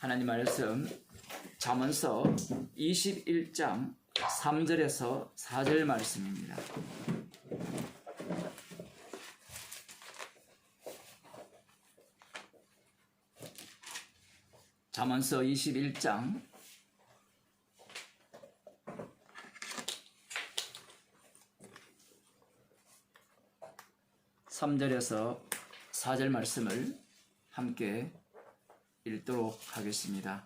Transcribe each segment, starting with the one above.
하나님 말씀 잠언서 21장 3절에서 4절 말씀입니다. 잠언서 21장 3절에서 4절 말씀을 함께 읽도록 하겠습니다.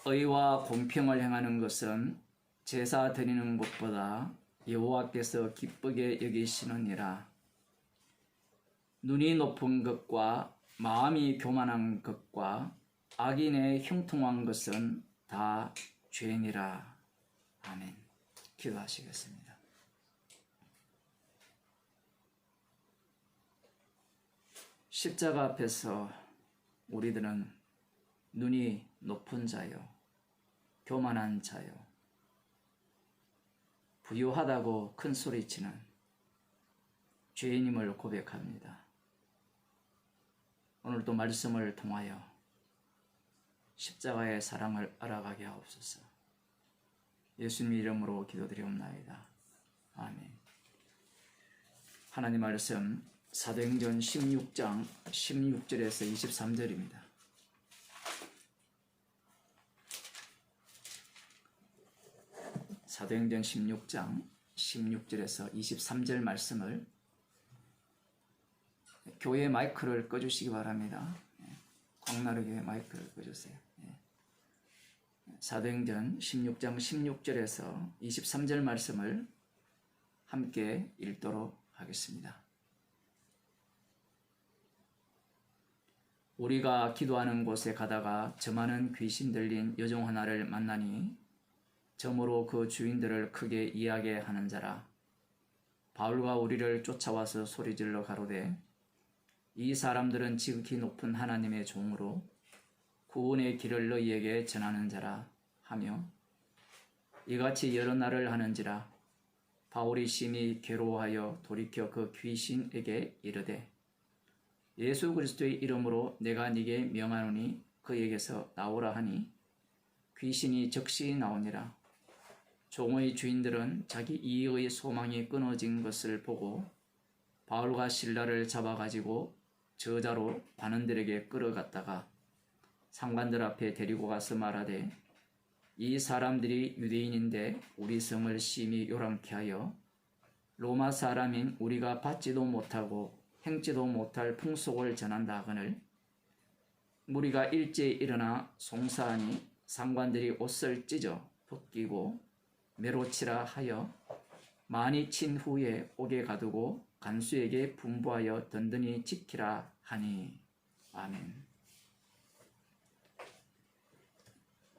의와 공평을 행하는 것은 제사 드리는 것보다 여호와께서 기쁘게 여기시느니라. 눈이 높은 것과 마음이 교만한 것과 악인의 형통한 것은 다 죄니라. 아멘. 기도하시겠습니다. 십자가 앞에서 우리들은 눈이 높은 자요, 교만한 자요, 부유하다고 큰 소리치는 죄인임을 고백합니다. 오늘도 말씀을 통하여 십자가의 사랑을 알아가게 하옵소서. 예수님 이름으로 기도드리옵나이다. 아멘. 하나님 말씀 사도행전 16장 16절에서 23절입니다. 사도행전 16장 16절에서 23절 말씀을 교회 마이크를 꺼주시기 바랍니다. 광나루교회 마이크를 꺼주세요. 사도행전 16장 16절에서 23절 말씀을 함께 읽도록 하겠습니다. 우리가 기도하는 곳에 가다가 점하는 귀신 들린 여종 하나를 만나니 점으로 그 주인들을 크게 이야기해 하는 자라. 바울과 우리를 쫓아와서 소리질러 가로되 이 사람들은 지극히 높은 하나님의 종으로 구원의 길을 너희에게 전하는 자라 하며 이같이 여러 날을 하는지라. 바울이 심히 괴로워하여 돌이켜 그 귀신에게 이르되 예수 그리스도의 이름으로 내가 네게 명하노니 그에게서 나오라 하니 귀신이 즉시 나오니라. 종의 주인들은 자기 이익의 소망이 끊어진 것을 보고 바울과 실라를 잡아가지고 저자로 관원들에게 끌어갔다가 상관들 앞에 데리고 가서 말하되 이 사람들이 유대인인데 우리 성을 심히 요란케 하여 로마 사람인 우리가 받지도 못하고 행지도 못할 풍속을 전한다 하거늘 무리가 일제히 일어나 송사하니 상관들이 옷을 찢어 벗기고 매로치라 하여 많이 친 후에 옥에 가두고 간수에게 분부하여 든든히 지키라 하니. 아멘.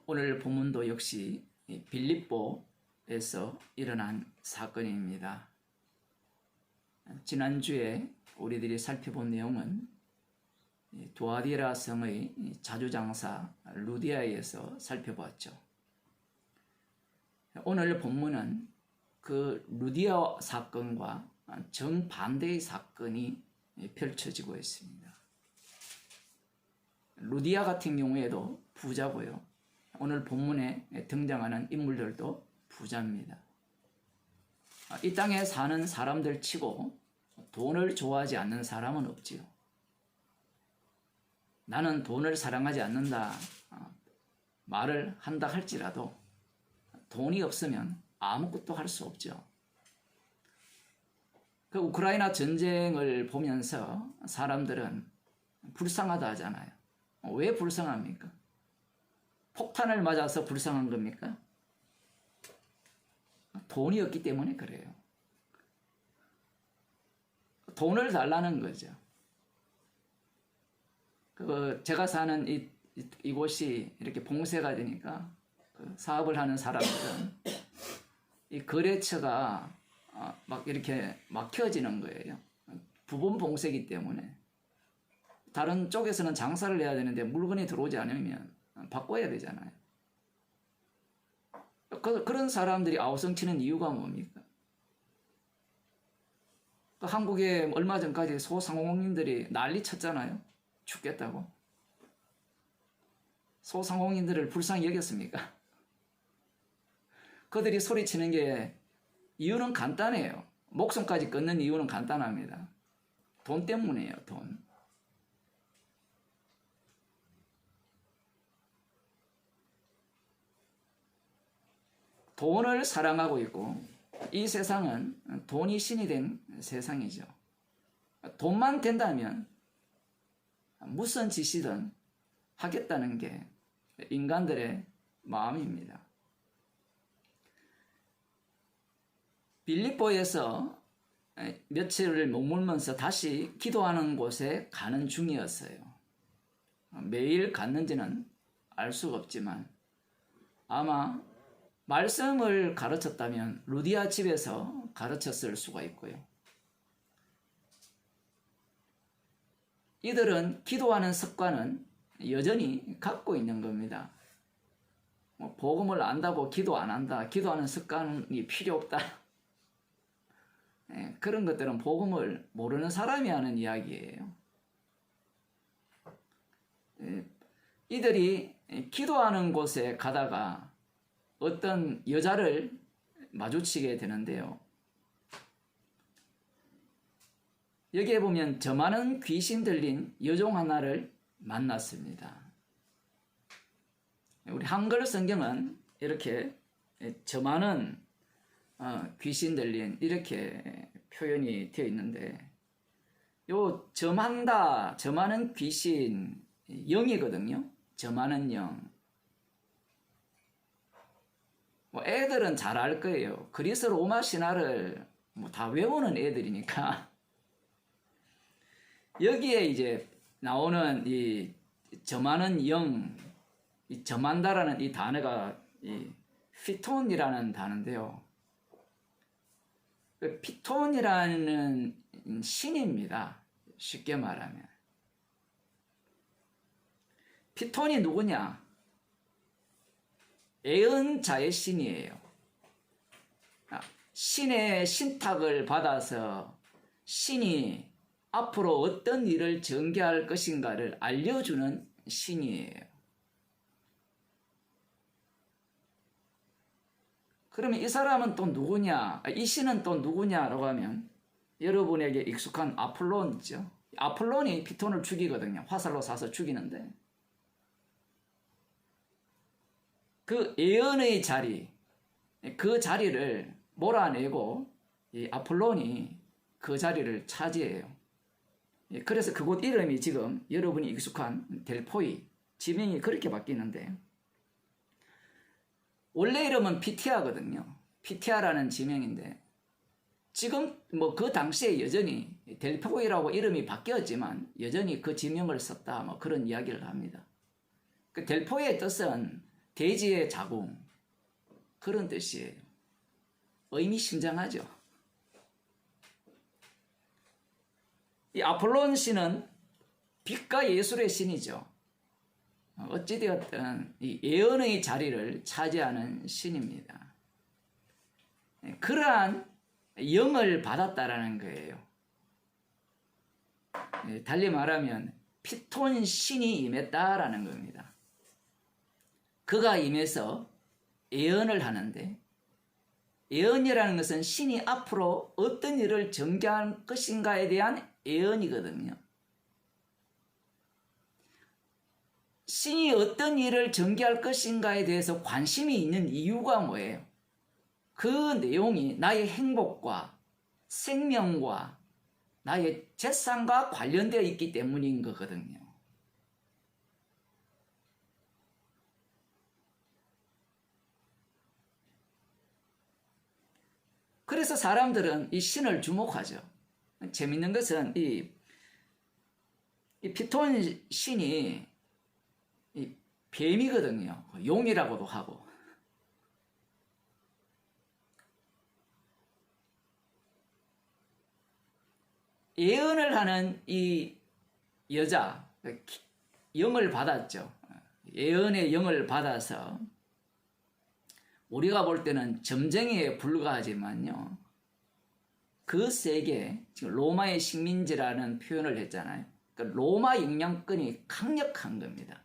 오늘 본문도 역시 빌립보에서 일어난 사건입니다. 지난주에 우리들이 살펴본 내용은 두아디라 성의 자주장사 루디아에서 살펴보았죠. 오늘 본문은 그 루디아 사건과 정반대의 사건이 펼쳐지고 있습니다. 루디아 같은 경우에도 부자고요. 오늘 본문에 등장하는 인물들도 부자입니다. 이 땅에 사는 사람들 치고 돈을 좋아하지 않는 사람은 없지요. 나는 돈을 사랑하지 않는다 말을 한다 할지라도 돈이 없으면 아무것도 할 수 없죠. 그 우크라이나 전쟁을 보면서 사람들은 불쌍하다 하잖아요. 왜 불쌍합니까? 폭탄을 맞아서 불쌍한 겁니까? 돈이 없기 때문에 그래요. 돈을 달라는 거죠. 제가 사는 이곳이 이렇게 봉쇄가 되니까 사업을 하는 사람들은 이 거래처가 막 이렇게 막혀지는 거예요. 부분 봉쇄이기 때문에. 다른 쪽에서는 장사를 해야 되는데 물건이 들어오지 않으면 바꿔야 되잖아요. 그런 사람들이 아우성치는 이유가 뭡니까? 한국에 얼마 전까지 소상공인들이 난리 쳤잖아요. 죽겠다고. 소상공인들을 불쌍히 여겼습니까? 그들이 소리치는 게 이유는 간단해요. 목숨까지 끊는 이유는 간단합니다. 돈 때문이에요. 돈. 돈을 사랑하고 있고 이 세상은 돈이 신이 된 세상이죠. 돈만 된다면 무슨 짓이든 하겠다는 게 인간들의 마음입니다. 빌립보에서 며칠을 머물면서 다시 기도하는 곳에 가는 중이었어요. 매일 갔는지는 알 수가 없지만 아마 말씀을 가르쳤다면 루디아 집에서 가르쳤을 수가 있고요. 이들은 기도하는 습관은 여전히 갖고 있는 겁니다. 복음을 안다고 기도 안 한다, 기도하는 습관이 필요 없다. 그런 것들은 복음을 모르는 사람이 하는 이야기예요. 이들이 기도하는 곳에 가다가 어떤 여자를 마주치게 되는데요. 여기에 보면 저 많은 귀신 들린 여종 하나를 만났습니다. 우리 한글 성경은 이렇게 저 많은 귀신 들린 이렇게 표현이 되어 있는데 요 점한다, 저 많은 귀신 영이거든요. 저 많은 영. 애들은 잘 알 거예요. 그리스 로마 신화를 다 외우는 애들이니까. 여기에 이제 나오는 이 점하는 영, 이 점한다라는 이 단어가 이 피톤이라는 단어인데요. 피톤이라는 신입니다. 쉽게 말하면. 피톤이 누구냐? 애언자의 신이에요. 신의 신탁을 받아서 신이 앞으로 어떤 일을 전개할 것인가를 알려주는 신이에요. 그러면 이 사람은 또 누구냐? 이 신은 또 누구냐라고 하면 여러분에게 익숙한 아폴론이죠. 아폴론이 피톤을 죽이거든요. 화살로 쏴서 죽이는데 그 예언의 자리, 그 자리를 몰아내고 이 아폴론이 그 자리를 차지해요. 그래서 그곳 이름이 지금 여러분이 익숙한 델포이, 지명이 그렇게 바뀌는데 원래 이름은 피티아거든요. 피티아라는 지명인데 지금 그 당시에 여전히 델포이라고 이름이 바뀌었지만 여전히 그 지명을 썼다 그런 이야기를 합니다. 그 델포이의 뜻은 대지의 자궁, 그런 뜻이에요. 의미심장하죠. 이 아폴론 신은 빛과 예술의 신이죠. 어찌되었든 이 예언의 자리를 차지하는 신입니다. 그러한 영을 받았다라는 거예요. 달리 말하면 피톤 신이 임했다라는 겁니다. 그가 임해서 예언을 하는데, 예언이라는 것은 신이 앞으로 어떤 일을 전개할 것인가에 대한 예언이거든요. 신이 어떤 일을 전개할 것인가에 대해서 관심이 있는 이유가 뭐예요? 그 내용이 나의 행복과 생명과 나의 재산과 관련되어 있기 때문인 거거든요. 그래서 사람들은 이 신을 주목하죠. 재밌는 것은 이 피톤 신이 이 뱀이거든요. 용이라고도 하고. 예언을 하는 이 여자, 영을 받았죠. 예언의 영을 받아서 우리가 볼 때는 점쟁이에 불과하지만요. 그 세계, 지금 로마의 식민지라는 표현을 했잖아요. 그러니까 로마 영향권이 강력한 겁니다.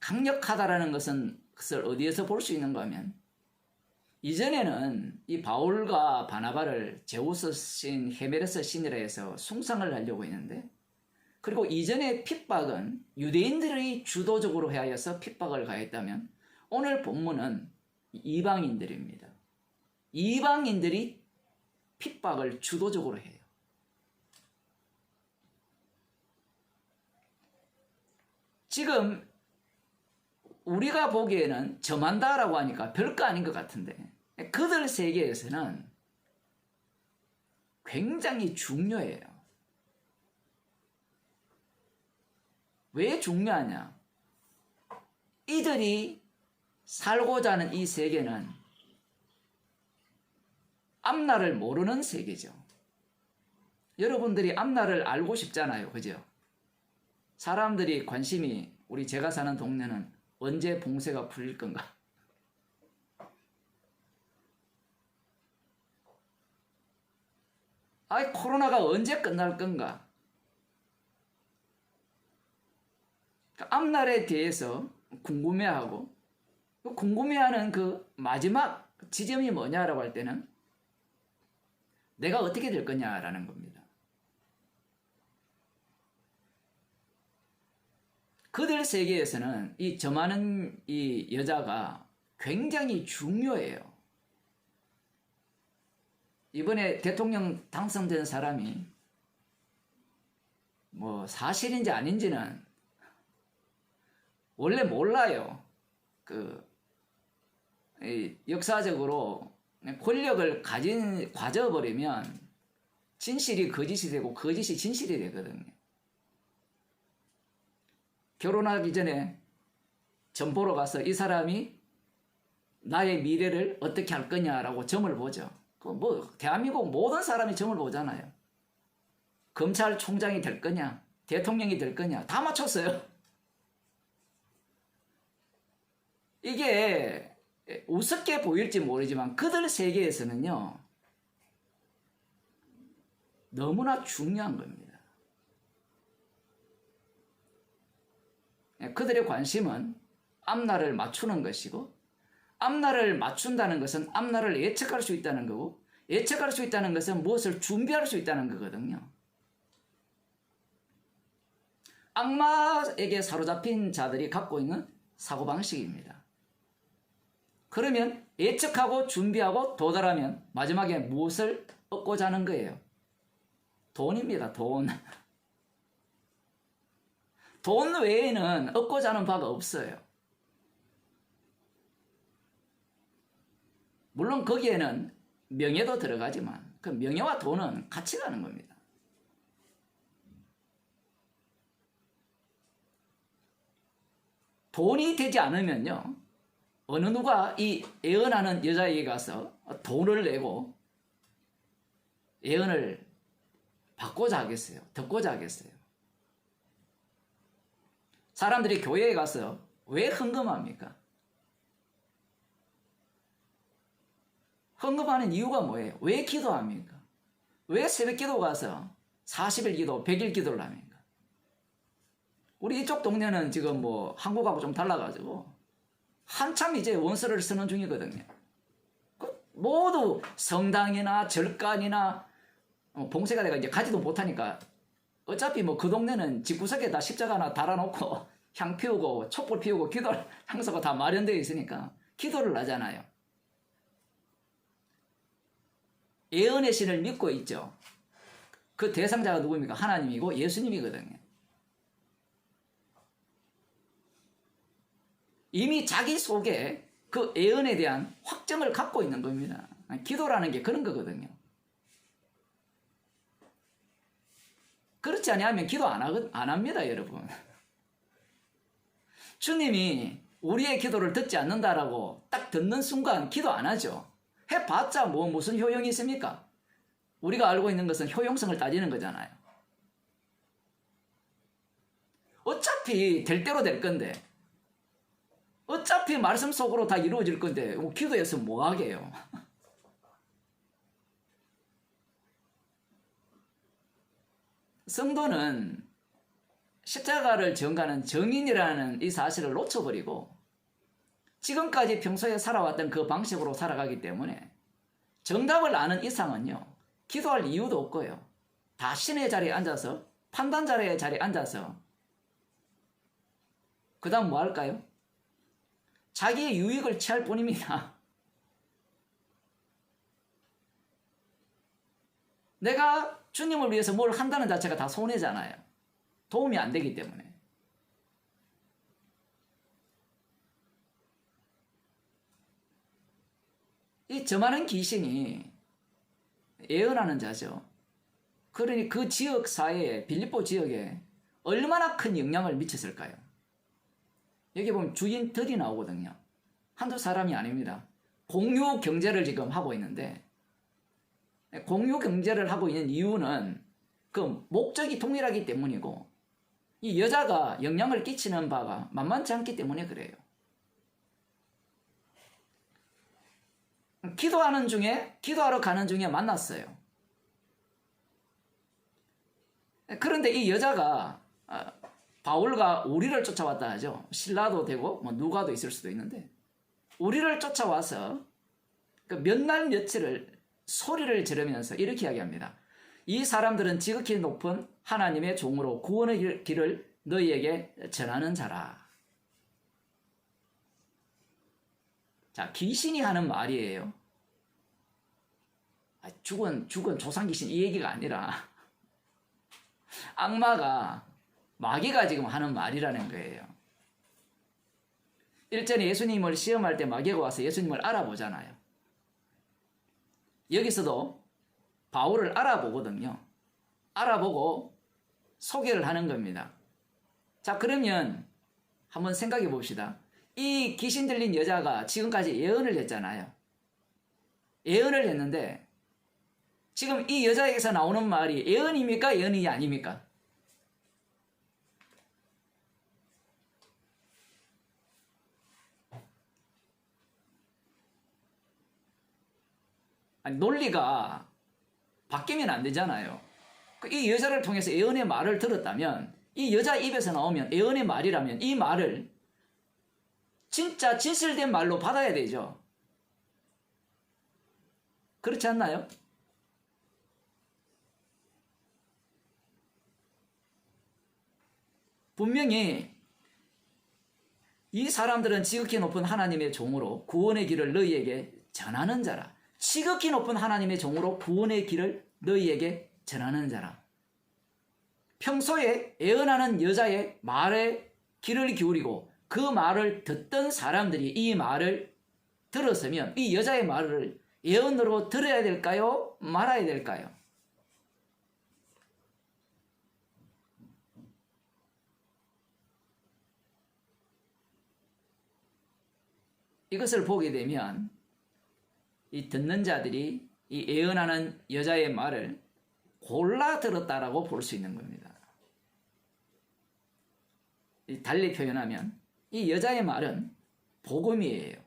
강력하다라는 것은 그것을 어디에서 볼 수 있는가 하면, 이전에는 이 바울과 바나바를 제우스 신, 헤메레스 신이라 해서 숭상을 하려고 했는데, 그리고 이전의 핍박은 유대인들이 주도적으로 하여서 핍박을 가했다면, 오늘 본문은 이방인들입니다. 이방인들이 핍박을 주도적으로 해요. 지금 우리가 보기에는 점한다라고 하니까 별거 아닌 것 같은데, 그들 세계에서는 굉장히 중요해요. 왜 중요하냐? 이들이 살고자 하는 이 세계는 앞날을 모르는 세계죠. 여러분들이 앞날을 알고 싶잖아요. 그죠? 사람들이 관심이, 우리 제가 사는 동네는 언제 봉쇄가 풀릴 건가? 아이, 코로나가 언제 끝날 건가? 앞날에 대해서 궁금해하고, 궁금해하는 그 마지막 지점이 뭐냐라고 할 때는 내가 어떻게 될 거냐라는 겁니다. 그들 세계에서는 이 점하는 이 여자가 굉장히 중요해요. 이번에 대통령 당선된 사람이 뭐 사실인지 아닌지는 원래 몰라요. 역사적으로 권력을 가져버리면 진실이 거짓이 되고 거짓이 진실이 되거든요. 결혼하기 전에 점 보러 가서 이 사람이 나의 미래를 어떻게 할 거냐라고 점을 보죠. 대한민국 모든 사람이 점을 보잖아요. 검찰총장이 될 거냐, 대통령이 될 거냐, 다 맞췄어요. 이게 우습게 보일지 모르지만 그들 세계에서는요, 너무나 중요한 겁니다. 그들의 관심은 앞날을 맞추는 것이고, 앞날을 맞춘다는 것은 앞날을 예측할 수 있다는 거고, 예측할 수 있다는 것은 무엇을 준비할 수 있다는 거거든요. 악마에게 사로잡힌 자들이 갖고 있는 사고방식입니다. 그러면 예측하고 준비하고 도달하면 마지막에 무엇을 얻고자 하는 거예요? 돈입니다. 돈. 돈 외에는 얻고자 하는 바가 없어요. 물론 거기에는 명예도 들어가지만 그 명예와 돈은 같이 가는 겁니다. 돈이 되지 않으면요, 어느 누가 이 예언하는 여자에게 가서 돈을 내고 예언을 받고자 하겠어요? 듣고자 하겠어요? 사람들이 교회에 가서 왜 헌금합니까? 헌금하는 이유가 뭐예요? 왜 기도합니까? 왜 새벽 기도 가서 40일 기도, 100일 기도를 합니까? 우리 이쪽 동네는 지금 뭐 한국하고 좀 달라가지고 한참 이제 원서를 쓰는 중이거든요. 모두 성당이나 절간이나 봉쇄가 내가 이제 가지도 못하니까 어차피 뭐 그 동네는 집구석에다 십자가 하나 달아놓고 향 피우고 촛불 피우고 기도 장소가 다 마련되어 있으니까 기도를 하잖아요. 예언의 신을 믿고 있죠. 그 대상자가 누구입니까? 하나님이고 예수님이거든요. 이미 자기 속에 그 예언에 대한 확정을 갖고 있는 겁니다. 기도라는 게 그런 거거든요. 그렇지 아니하면 기도 안 합니다, 여러분. 주님이 우리의 기도를 듣지 않는다라고 딱 듣는 순간 기도 안 하죠. 해봤자 무슨 효용이 있습니까? 우리가 알고 있는 것은 효용성을 따지는 거잖아요. 어차피 될 대로 될 건데, 어차피 말씀 속으로 다 이루어질 건데 기도해서 뭐 하게요? 성도는 십자가를 전가하는 정인이라는 이 사실을 놓쳐버리고 지금까지 평소에 살아왔던 그 방식으로 살아가기 때문에 정답을 아는 이상은요, 기도할 이유도 없고요. 다 신의 자리에 앉아서, 판단자의 자리에 앉아서 그 다음 뭐 할까요? 자기의 유익을 취할 뿐입니다. 내가 주님을 위해서 뭘 한다는 자체가 다 손해잖아요. 도움이 안 되기 때문에. 이 저만한 귀신이 예언하는 자죠. 그러니 그 지역 사회에, 빌립보 지역에 얼마나 큰 영향을 미쳤을까요? 여기 보면 주인들이 나오거든요. 한두 사람이 아닙니다. 공유 경제를 지금 하고 있는데, 공유 경제를 하고 있는 이유는 그 목적이 동일하기 때문이고, 이 여자가 영향을 끼치는 바가 만만치 않기 때문에 그래요. 기도하러 가는 중에 만났어요. 그런데 이 여자가 바울과 우리를 쫓아왔다 하죠. 신라도 되고 뭐 누가도 있을 수도 있는데, 우리를 쫓아와서 그 몇 날 며칠을 소리를 지르면서 이렇게 이야기합니다. 이 사람들은 지극히 높은 하나님의 종으로 구원의 길을 너희에게 전하는 자라. 자, 귀신이 하는 말이에요. 죽은 조상 귀신 이 얘기가 아니라 악마가, 마귀가 지금 하는 말이라는 거예요. 일전에 예수님을 시험할 때 마귀가 와서 예수님을 알아보잖아요. 여기서도 바울을 알아보거든요. 알아보고 소개를 하는 겁니다. 자, 그러면 한번 생각해 봅시다. 이 귀신 들린 여자가 지금까지 예언을 했잖아요. 예언을 했는데 지금 이 여자에게서 나오는 말이 예언입니까? 예언이 아닙니까? 아니, 논리가 바뀌면 안 되잖아요. 이 여자를 통해서 예언의 말을 들었다면, 이 여자 입에서 나오면 예언의 말이라면 이 말을 진짜 진실된 말로 받아야 되죠. 그렇지 않나요? 분명히 이 사람들은 지극히 높은 하나님의 종으로 구원의 길을 너희에게 전하는 자라. 지극히 높은 하나님의 종으로 구원의 길을 너희에게 전하는 자라. 평소에 예언하는 여자의 말에 귀를 기울이고 그 말을 듣던 사람들이 이 말을 들었으면 이 여자의 말을 예언으로 들어야 될까요? 말아야 될까요? 이것을 보게 되면 이 듣는 자들이 이 예언하는 여자의 말을 골라 들었다라고 볼 수 있는 겁니다. 달리 표현하면 이 여자의 말은 복음이에요.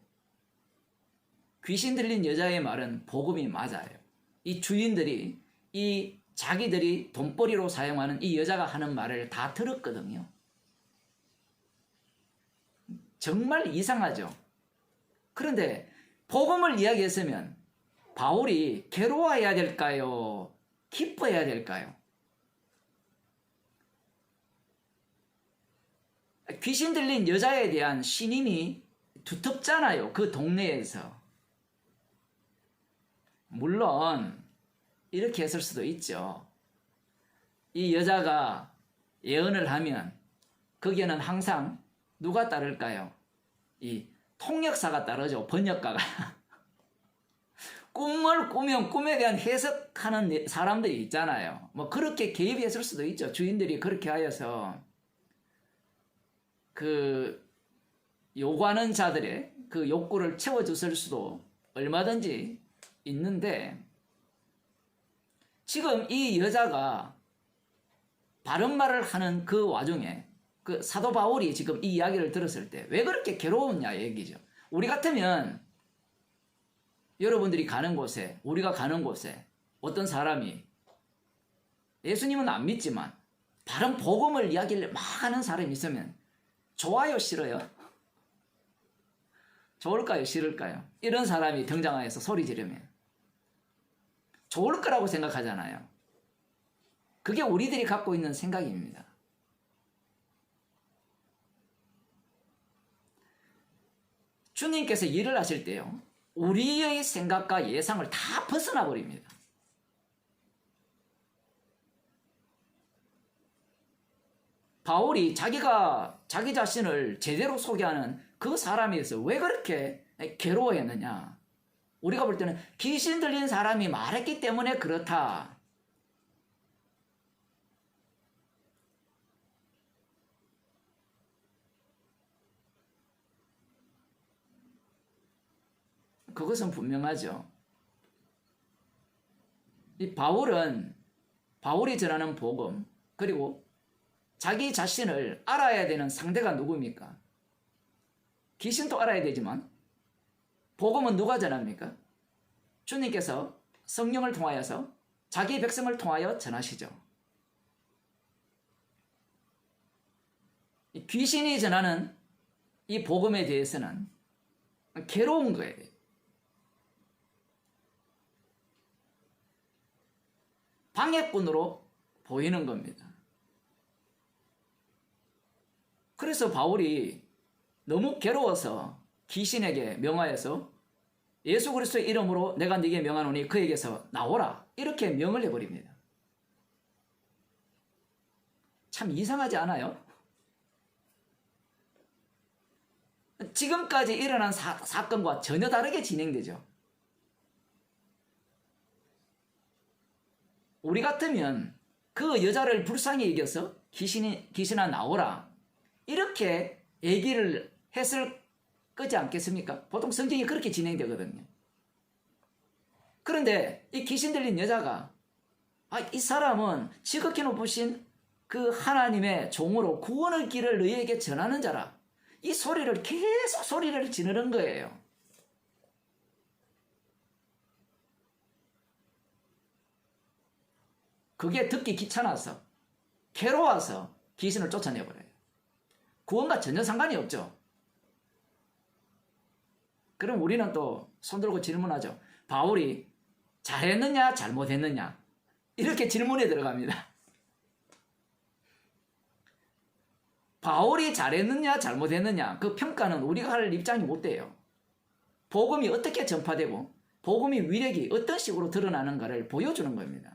귀신 들린 여자의 말은 복음이 맞아요. 이 주인들이 이 자기들이 돈벌이로 사용하는 이 여자가 하는 말을 다 들었거든요. 정말 이상하죠. 그런데 복음을 이야기했으면 바울이 괴로워해야 될까요? 기뻐해야 될까요? 귀신 들린 여자에 대한 신임이 두텁잖아요. 그 동네에서. 물론 이렇게 했을 수도 있죠. 이 여자가 예언을 하면 거기에는 항상 누가 따를까요? 이 통역사가 따르죠. 번역가가. 꿈을 꾸면 꿈에 대한 해석하는 사람들이 있잖아요. 뭐 그렇게 개입했을 수도 있죠. 주인들이 그렇게 하여서 그 요구하는 자들의 그 욕구를 채워줬을 수도 얼마든지 있는데, 지금 이 여자가 바른 말을 하는 그 와중에 그 사도 바울이 지금 이 이야기를 들었을 때 왜 그렇게 괴로웠냐 얘기죠. 우리 같으면 여러분들이 가는 곳에, 우리가 가는 곳에 어떤 사람이 예수님은 안 믿지만 바른 복음을 이야기를 막 하는 사람이 있으면 좋아요, 싫어요? 좋을까요, 싫을까요? 이런 사람이 등장해서 소리 지르면 좋을 거라고 생각하잖아요. 그게 우리들이 갖고 있는 생각입니다. 주님께서 일을 하실 때요, 우리의 생각과 예상을 다 벗어나 버립니다. 바울이 자기가 자기 자신을 제대로 소개하는 그 사람에서 왜 그렇게 괴로워했느냐? 우리가 볼 때는 귀신 들린 사람이 말했기 때문에 그렇다. 그것은 분명하죠. 이 바울이 전하는 복음, 그리고 자기 자신을 알아야 되는 상대가 누굽니까? 귀신도 알아야 되지만 복음은 누가 전합니까? 주님께서 성령을 통하여서 자기 백성을 통하여 전하시죠. 귀신이 전하는 이 복음에 대해서는 괴로운 거예요. 방해꾼으로 보이는 겁니다. 그래서 바울이 너무 괴로워서 귀신에게 명하여서 예수 그리스도의 이름으로 내가 네게 명하노니 그에게서 나오라, 이렇게 명을 해버립니다. 참 이상하지 않아요? 지금까지 일어난 사건과 전혀 다르게 진행되죠. 우리 같으면 그 여자를 불쌍히 여겨서 귀신아 나오라, 이렇게 얘기를 했을 거지 않겠습니까? 보통 성경이 그렇게 진행되거든요. 그런데 이 귀신 들린 여자가 이 사람은 지극히 높으신 그 하나님의 종으로 구원의 길을 너희에게 전하는 자라, 이 소리를 계속 소리를 지르는 거예요. 그게 듣기 귀찮아서 괴로워서 귀신을 쫓아내버려요. 구원과 전혀 상관이 없죠. 그럼 우리는 또 손들고 질문하죠. 바울이 잘했느냐 잘못했느냐, 이렇게 질문에 들어갑니다. 바울이 잘했느냐 잘못했느냐, 그 평가는 우리가 할 입장이 못 돼요. 복음이 어떻게 전파되고 복음의 위력이 어떤 식으로 드러나는가를 보여주는 겁니다.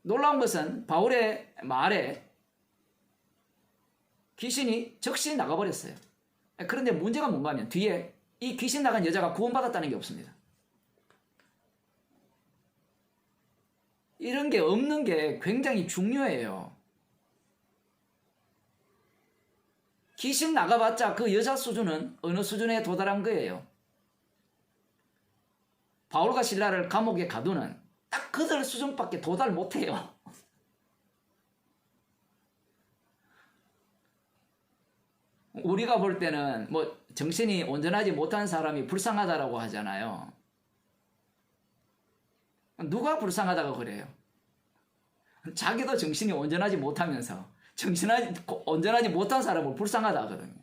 놀라운 것은 바울의 말에 귀신이 즉시 나가버렸어요. 그런데 문제가 뭔가 하면 뒤에 이 귀신 나간 여자가 구원받았다는 게 없습니다. 이런 게 없는 게 굉장히 중요해요. 귀신 나가봤자 그 여자 수준은 어느 수준에 도달한 거예요. 바울과 실라를 감옥에 가두는 딱 그들 수준밖에 도달 못해요. 우리가 볼 때는 뭐 정신이 온전하지 못한 사람이 불쌍하다라고 하잖아요. 누가 불쌍하다고 그래요? 자기도 정신이 온전하지 못하면서 온전하지 못한 사람을 불쌍하다 하거든요.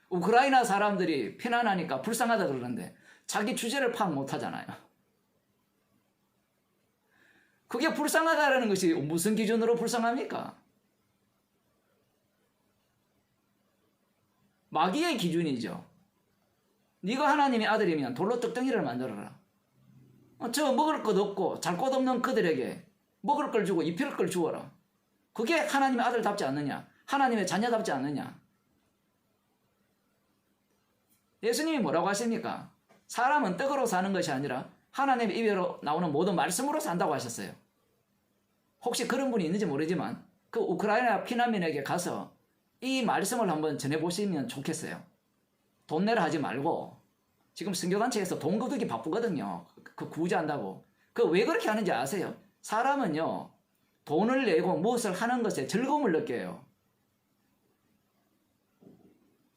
우크라이나 사람들이 피난하니까 불쌍하다 그러는데 자기 주제를 파악 못하잖아요. 그게 불쌍하다라는 것이 무슨 기준으로 불쌍합니까? 마귀의 기준이죠. 네가 하나님의 아들이면 돌로 떡덩이를 만들어라. 저 먹을 것 없고 잘 것 없는 그들에게 먹을 걸 주고 입힐 걸 주어라. 그게 하나님의 아들답지 않느냐? 하나님의 자녀답지 않느냐? 예수님이 뭐라고 하십니까? 사람은 떡으로 사는 것이 아니라 하나님의 입에로 나오는 모든 말씀으로 산다고 하셨어요. 혹시 그런 분이 있는지 모르지만 그 우크라이나 피난민에게 가서 이 말씀을 한번 전해보시면 좋겠어요. 돈 내라 하지 말고 지금 선교단체에서 돈 거두기 바쁘거든요. 그 구제한다고. 그 왜 그렇게 하는지 아세요? 사람은요. 돈을 내고 무엇을 하는 것에 즐거움을 느껴요.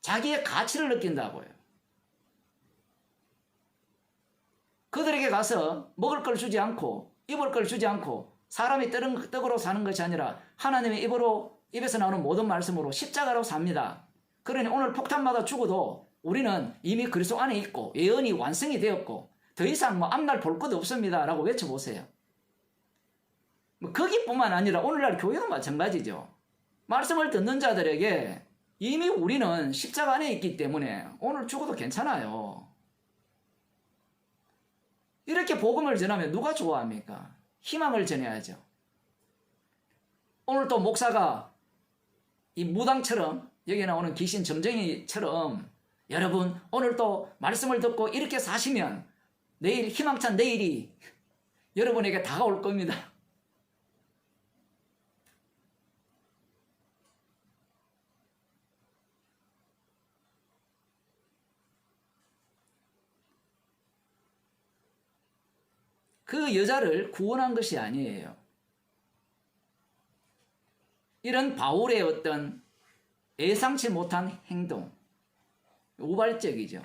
자기의 가치를 느낀다고요. 그들에게 가서 먹을 걸 주지 않고 입을 걸 주지 않고 사람이 떡으로 사는 것이 아니라 하나님의 입에서 나오는 모든 말씀으로 십자가로 삽니다. 그러니 오늘 폭탄마다 죽어도 우리는 이미 그리스도 안에 있고 예언이 완성이 되었고 더 이상 뭐 앞날 볼 것 없습니다 라고 외쳐보세요. 거기뿐만 아니라 오늘날 교회도 마찬가지죠. 말씀을 듣는 자들에게 이미 우리는 십자가 안에 있기 때문에 오늘 죽어도 괜찮아요. 이렇게 복음을 전하면 누가 좋아합니까? 희망을 전해야죠. 오늘 또 목사가 이 무당처럼 여기 나오는 귀신 점쟁이처럼 여러분 오늘 또 말씀을 듣고 이렇게 사시면 내일 희망찬 내일이 여러분에게 다가올 겁니다. 그 여자를 구원한 것이 아니에요. 이런 바울의 어떤 예상치 못한 행동, 우발적이죠.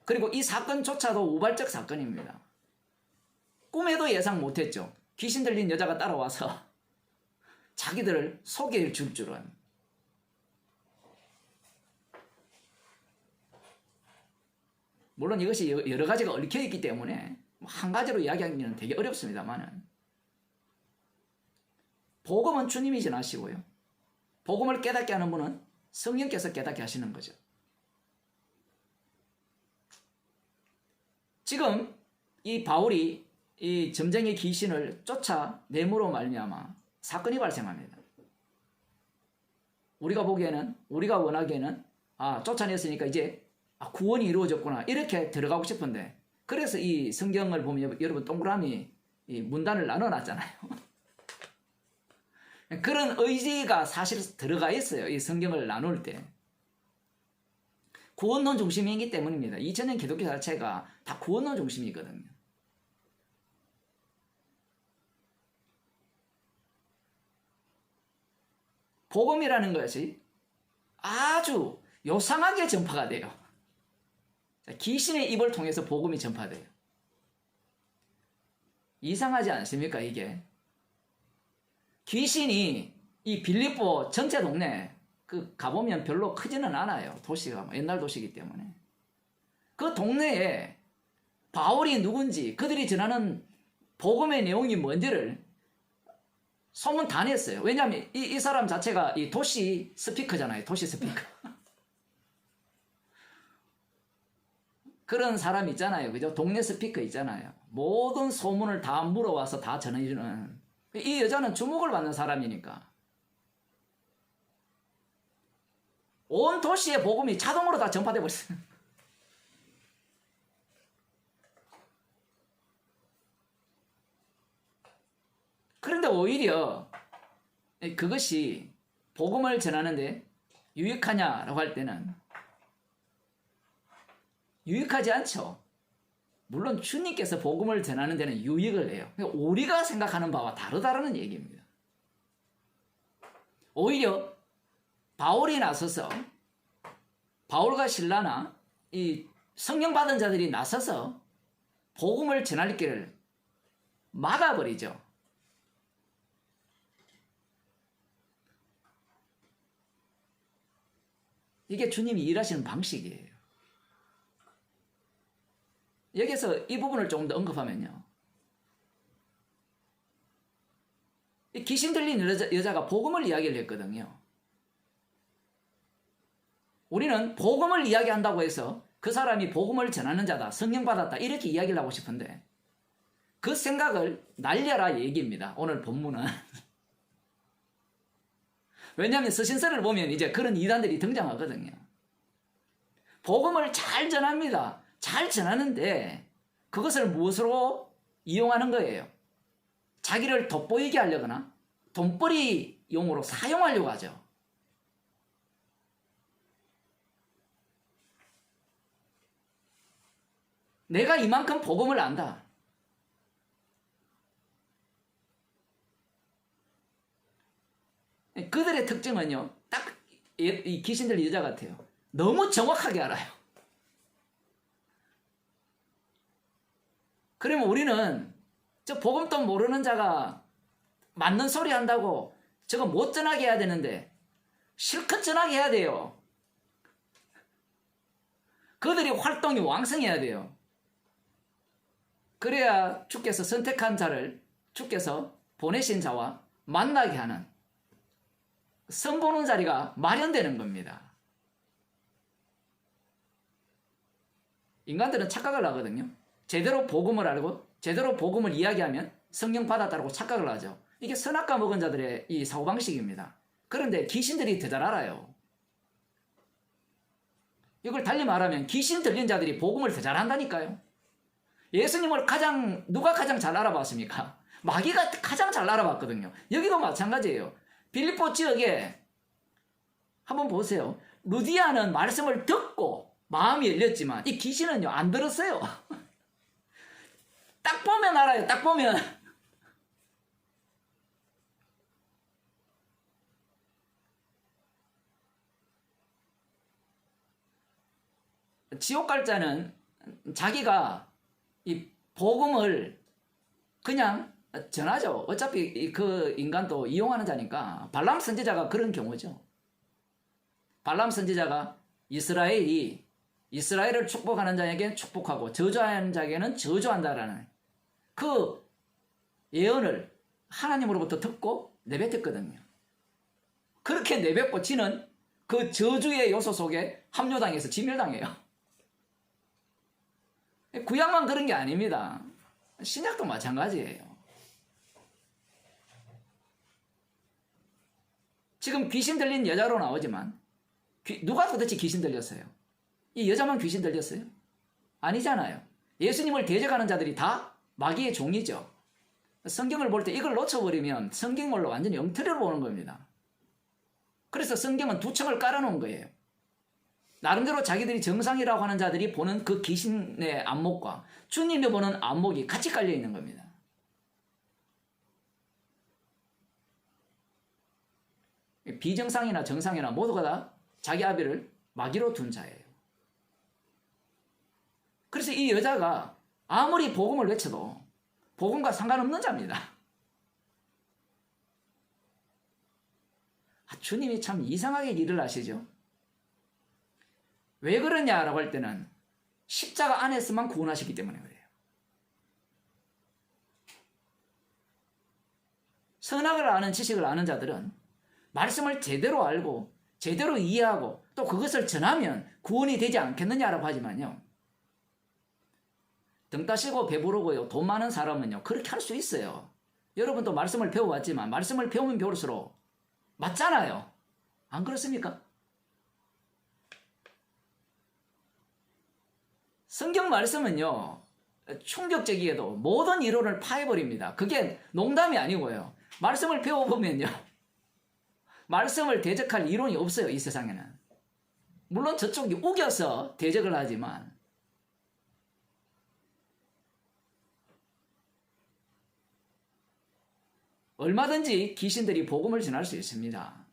그리고 이 사건조차도 우발적 사건입니다. 꿈에도 예상 못했죠. 귀신 들린 여자가 따라와서 자기들을 소개해 줄 줄은. 물론 이것이 여러 가지가 얽혀 있기 때문에 한 가지로 이야기하기는 되게 어렵습니다만은 복음은 주님이 전하시고요. 복음을 깨닫게 하는 분은 성령께서 깨닫게 하시는 거죠. 지금 이 바울이 이 점쟁이 귀신을 쫓아내므로 말미암아 사건이 발생합니다. 우리가 보기에는 우리가 원하기에는 쫓아냈으니까 이제 구원이 이루어졌구나 이렇게 들어가고 싶은데 그래서 이 성경을 보면 여러분 동그라미 이 문단을 나눠놨잖아요. 그런 의지가 사실 들어가 있어요. 이 성경을 나눌 때. 구원론 중심이기 때문입니다. 2000년 기독교 자체가 다 구원론 중심이거든요. 복음이라는 것이 아주 요상하게 전파가 돼요. 귀신의 입을 통해서 복음이 전파돼요. 이상하지 않습니까 이게? 귀신이 이 빌립보 전체 동네 가보면 별로 크지는 않아요. 도시가 옛날 도시이기 때문에. 그 동네에 바울이 누군지 그들이 전하는 복음의 내용이 뭔지를 소문 다 냈어요. 왜냐하면 이 사람 자체가 이 도시 스피커잖아요. 도시 스피커. 그런 사람 있잖아요. 그죠? 동네 스피커 있잖아요. 모든 소문을 다 물어와서 다 전해주는. 이 여자는 주목을 받는 사람이니까. 온 도시의 복음이 자동으로 다 전파돼 버렸어요. 그런데 오히려 그것이 복음을 전하는데 유익하냐라고 할 때는 유익하지 않죠. 물론 주님께서 복음을 전하는 데는 유익을 해요. 그러니까 우리가 생각하는 바와 다르다는 얘기입니다. 오히려 바울이 나서서 바울과 실라나 이 성령 받은 자들이 나서서 복음을 전할 길을 막아버리죠. 이게 주님이 일하시는 방식이에요. 여기서 이 부분을 조금 더 언급하면요. 이 귀신 들린 여자가 복음을 이야기를 했거든요. 우리는 복음을 이야기한다고 해서 그 사람이 복음을 전하는 자다, 성령 받았다 이렇게 이야기를 하고 싶은데 그 생각을 날려라 얘기입니다. 오늘 본문은. 왜냐하면 서신서를 보면 이제 그런 이단들이 등장하거든요. 복음을 잘 전합니다. 잘 전하는데 그것을 무엇으로 이용하는 거예요? 자기를 돋보이게 하려거나 돈벌이 용으로 사용하려고 하죠. 내가 이만큼 복음을 안다. 그들의 특징은요, 딱 이 귀신들 여자 같아요. 너무 정확하게 알아요. 그러면 우리는 저 복음도 모르는 자가 맞는 소리 한다고 저거 못 전하게 해야 되는데 실컷 전하게 해야 돼요. 그들이 활동이 왕성해야 돼요. 그래야 주께서 선택한 자를 주께서 보내신 자와 만나게 하는 선보는 자리가 마련되는 겁니다. 인간들은 착각을 하거든요. 제대로 복음을 알고 제대로 복음을 이야기하면 성령 받았다고 착각을 하죠. 이게 선악과 먹은 자들의 이 사고방식입니다. 그런데 귀신들이 더 잘 알아요. 이걸 달리 말하면 귀신 들린 자들이 복음을 더 잘한다니까요. 예수님을 누가 가장 잘 알아봤습니까? 마귀가 가장 잘 알아봤거든요. 여기도 마찬가지예요. 빌립보 지역에 한번 보세요. 루디아는 말씀을 듣고 마음이 열렸지만 이 귀신은요 안 들었어요. 딱 보면 알아요. 딱 보면. 지옥 갈 자는 자기가 이 복음을 그냥 전하죠. 어차피 그 인간도 이용하는 자니까. 발람 선지자가 그런 경우죠. 발람 선지자가 이스라엘을 축복하는 자에게는 축복하고 저주하는 자에게는 저주한다라는 그 예언을 하나님으로부터 듣고 내뱉었거든요. 그렇게 내뱉고 지는 그 저주의 요소 속에 합류당해서 진멸당해요. 구약만 그런 게 아닙니다. 신약도 마찬가지예요. 지금 귀신 들린 여자로 나오지만 누가 도대체 귀신 들렸어요? 이 여자만 귀신 들렸어요? 아니잖아요. 예수님을 대적하는 자들이 다 마귀의 종이죠. 성경을 볼 때 이걸 놓쳐버리면 성경을로 완전히 엉터리로 보는 겁니다. 그래서 성경은 두 층을 깔아놓은 거예요. 나름대로 자기들이 정상이라고 하는 자들이 보는 그 귀신의 안목과 주님이 보는 안목이 같이 깔려 있는 겁니다. 비정상이나 정상이나 모두가 다 자기 아비를 마귀로 둔 자예요. 그래서 이 여자가 아무리 복음을 외쳐도 복음과 상관없는 자입니다. 주님이 참 이상하게 일을 하시죠. 왜 그러냐라고 할 때는 십자가 안에서만 구원하시기 때문에 그래요. 선악을 아는 지식을 아는 자들은 말씀을 제대로 알고 제대로 이해하고 또 그것을 전하면 구원이 되지 않겠느냐라고 하지만요. 등 따시고 배부르고요. 돈 많은 사람은요. 그렇게 할 수 있어요. 여러분도 말씀을 배워왔지만 말씀을 배우면 배울수록 맞잖아요. 안 그렇습니까? 성경 말씀은요. 충격적이게도 모든 이론을 파해버립니다. 그게 농담이 아니고요. 말씀을 배워보면요. 말씀을 대적할 이론이 없어요, 이 세상에는. 물론 저쪽이 우겨서 대적을 하지만 얼마든지 귀신들이 복음을 전할 수 있습니다.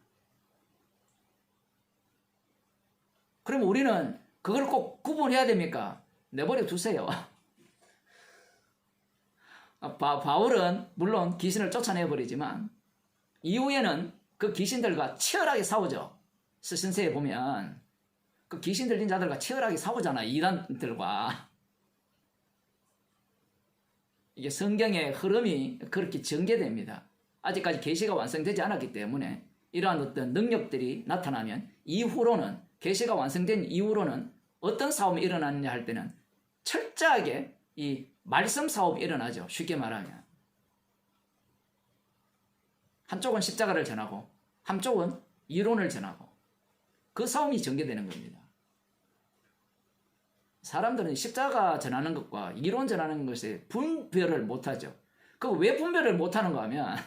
그럼 우리는 그걸 꼭 구분해야 됩니까? 내버려 두세요. 바울은 물론 귀신을 쫓아내버리지만 이후에는 그 귀신들과 치열하게 싸우죠. 스신세에 보면 그 귀신 들린 자들과 치열하게 싸우잖아, 이단들과. 이게 성경의 흐름이 그렇게 전개됩니다. 아직까지 계시가 완성되지 않았기 때문에 이러한 어떤 능력들이 나타나면 이후로는, 계시가 완성된 이후로는 어떤 싸움이 일어나느냐 할 때는 철저하게 이 말씀 싸움이 일어나죠. 쉽게 말하면 한쪽은 십자가를 전하고 한쪽은 이론을 전하고 그 싸움이 전개되는 겁니다. 사람들은 십자가 전하는 것과 이론 전하는 것에 분별을 못하죠. 그 왜 분별을 못하는가 하면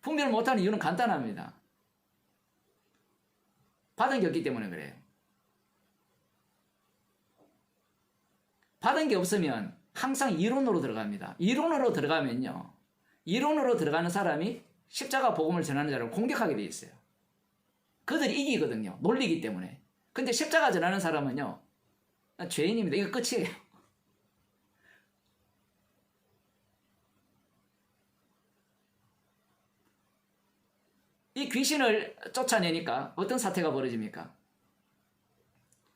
분별을 못하는 이유는 간단합니다. 받은 게 없기 때문에 그래요. 받은 게 없으면 항상 이론으로 들어갑니다. 이론으로 들어가면요, 이론으로 들어가는 사람이 십자가 복음을 전하는 자를 공격하게 돼 있어요. 그들이 이기거든요. 논리기 때문에. 근데 십자가 전하는 사람은요, 죄인입니다. 이거 끝이에요. 이 귀신을 쫓아내니까 어떤 사태가 벌어집니까?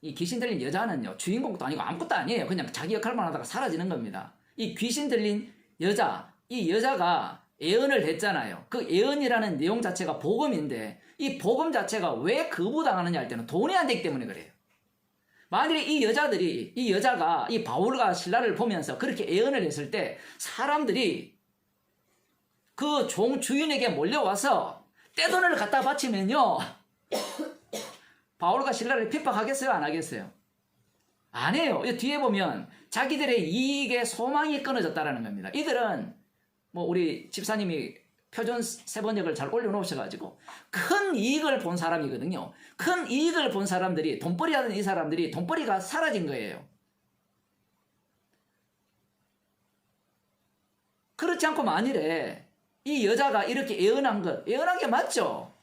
이 귀신 들린 여자는요, 주인공도 아니고 아무것도 아니에요. 그냥 자기 역할만 하다가 사라지는 겁니다. 이 귀신 들린 여자, 이 여자가 예언을 했잖아요. 그 예언이라는 내용 자체가 복음인데 이 복음 자체가 왜 거부당하느냐 할 때는 돈이 안 되기 때문에 그래요. 만일에 이 여자가 이 바울과 실라를 보면서 그렇게 예언을 했을 때 사람들이 그 종 주인에게 몰려와서 떼돈을 갖다 바치면요, 바울과 실라를 핍박하겠어요? 안 하겠어요? 안 해요. 뒤에 보면 자기들의 이익에 소망이 끊어졌다라는 겁니다. 이들은 뭐 우리 집사님이 표준 세번역을 잘 올려놓으셔가지고 큰 이익을 본 사람이거든요. 큰 이익을 본 사람들이, 돈벌이 하던 이 사람들이 돈벌이가 사라진 거예요. 그렇지 않고 만일에 이 여자가 이렇게 예언한 게 맞죠?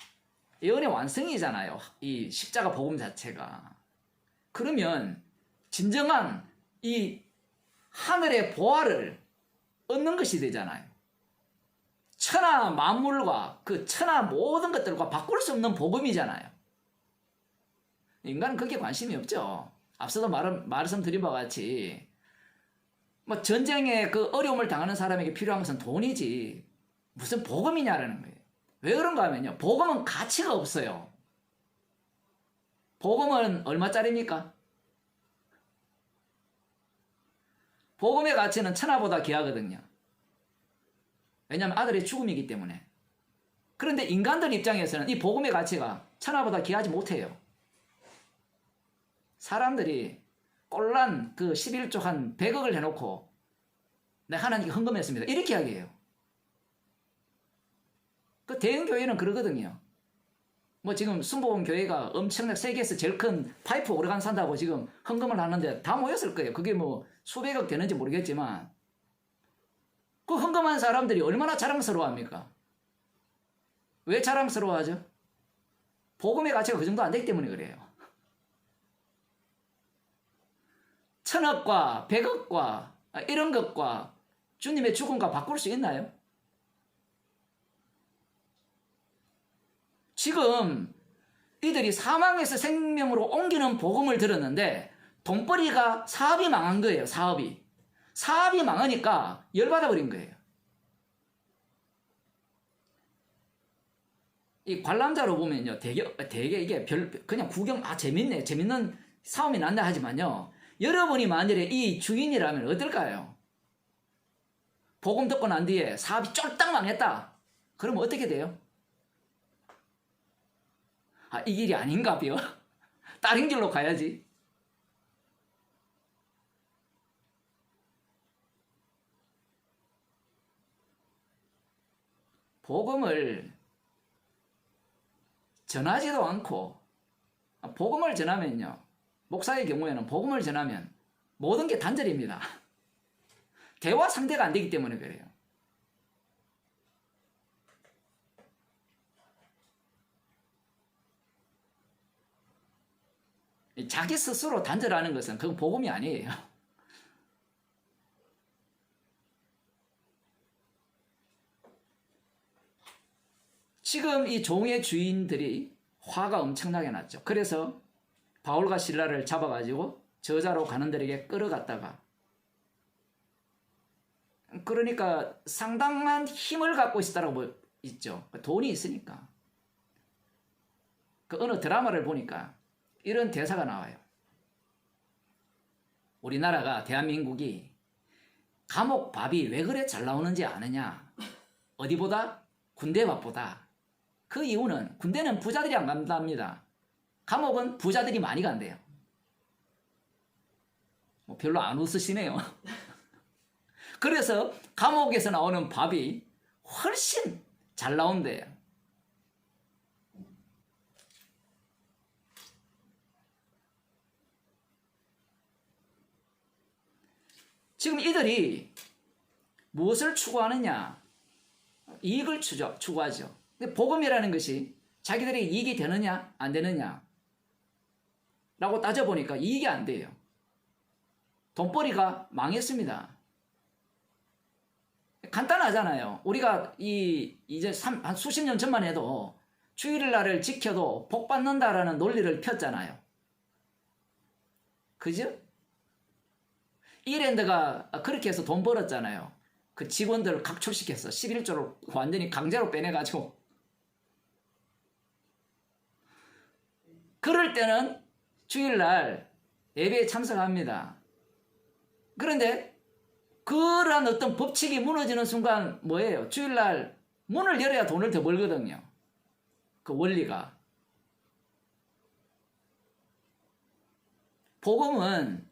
예언의 완성이잖아요. 이 십자가 복음 자체가. 그러면 진정한 이 하늘의 보화를 얻는 것이 되잖아요. 천하 만물과 그 천하 모든 것들과 바꿀 수 없는 복음이잖아요. 인간은 그게 관심이 없죠. 앞서도 말씀드린 바와 같이 뭐 전쟁에 그 어려움을 당하는 사람에게 필요한 것은 돈이지 무슨 복음이냐라는 거예요. 왜 그런가 하면요, 복음은 가치가 없어요. 복음은 얼마짜리입니까? 복음의 가치는 천하보다 귀하거든요. 왜냐하면 아들의 죽음이기 때문에. 그런데 인간들 입장에서는 이 복음의 가치가 천하보다 귀하지 못해요. 사람들이 꼴란 그 11조 한 100억을 해놓고 내 하나님께 헌금했습니다, 이렇게 이야기해요. 그 대형교회는 그러거든요. 뭐 지금 순복음 교회가 엄청나게 세계에서 제일 큰 파이프 오르간 산다고 지금 헌금을 하는데 다 모였을 거예요. 그게 뭐 수백억 되는지 모르겠지만 그 헌금한 사람들이 얼마나 자랑스러워합니까? 왜 자랑스러워하죠? 복음의 가치가 그 정도 안 되기 때문에 그래요. 천억과 백억과 이런 것과 주님의 죽음과 바꿀 수 있나요? 지금 이들이 사망에서 생명으로 옮기는 복음을 들었는데 돈벌이가, 사업이 망한 거예요. 사업이 망하니까 열받아 버린 거예요. 이 관람자로 보면요, 되게 이게 그냥 구경, 재밌는 싸움이 난다 하지만요, 여러분이 만일에 이 주인이라면 어떨까요? 복음 듣고 난 뒤에 사업이 쫄딱 망했다. 그러면 어떻게 돼요? 이 길이 아닌가요? 다른 길로 가야지. 복음을 전하지도 않고 복음을 전하면요. 목사의 경우에는 복음을 전하면 모든 게 단절입니다. 대화 상대가 안 되기 때문에 그래요. 자기 스스로 단절하는 것은 그건 복음이 아니에요. 지금 이 종의 주인들이 화가 엄청나게 났죠. 그래서 바울과 실라를 잡아가지고 저자로 가는들에게 끌어갔다가, 그러니까 상당한 힘을 갖고 있다고 있죠. 돈이 있으니까. 그 어느 드라마를 보니까 이런 대사가 나와요. 우리나라가, 대한민국이 감옥 밥이 왜 그래 잘 나오는지 아느냐? 어디보다? 군대 밥보다. 그 이유는 군대는 부자들이 안 간답니다. 감옥은 부자들이 많이 간대요. 별로 안 웃으시네요. 그래서 감옥에서 나오는 밥이 훨씬 잘 나온대요. 지금 이들이 무엇을 추구하느냐? 이익을 추구하죠. 근데 복음이라는 것이 자기들에게 이익이 되느냐 안 되느냐 라고 따져보니까 이익이 안 돼요. 돈벌이가 망했습니다. 간단하잖아요. 우리가 이제 한 수십 년 전만 해도 주일날을 지켜도 복 받는다라는 논리를 폈잖아요. 그죠? 이랜드가 그렇게 해서 돈 벌었잖아요. 그 직원들을 각출시켰어. 11조를 완전히 강제로 빼내가지고. 그럴 때는 주일날 예배에 참석합니다. 그런데 그런 어떤 법칙이 무너지는 순간 뭐예요? 주일날 문을 열어야 돈을 더 벌거든요. 그 원리가. 복음은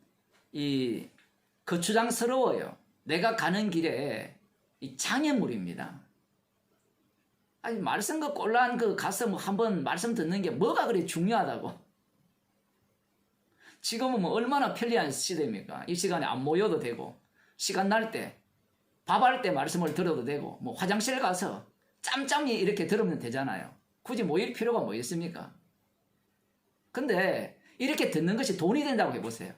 거추장스러워요. 내가 가는 길에 이 장애물입니다. 아니, 말씀과 꼴란 가서 한번 말씀 듣는 게 뭐가 그리 중요하다고. 지금은 얼마나 편리한 시대입니까? 이 시간에 안 모여도 되고, 시간 날 때, 밥할 때 말씀을 들어도 되고, 화장실 가서 짬짬이 이렇게 들으면 되잖아요. 굳이 모일 필요가 뭐 있습니까? 근데 이렇게 듣는 것이 돈이 된다고 해보세요.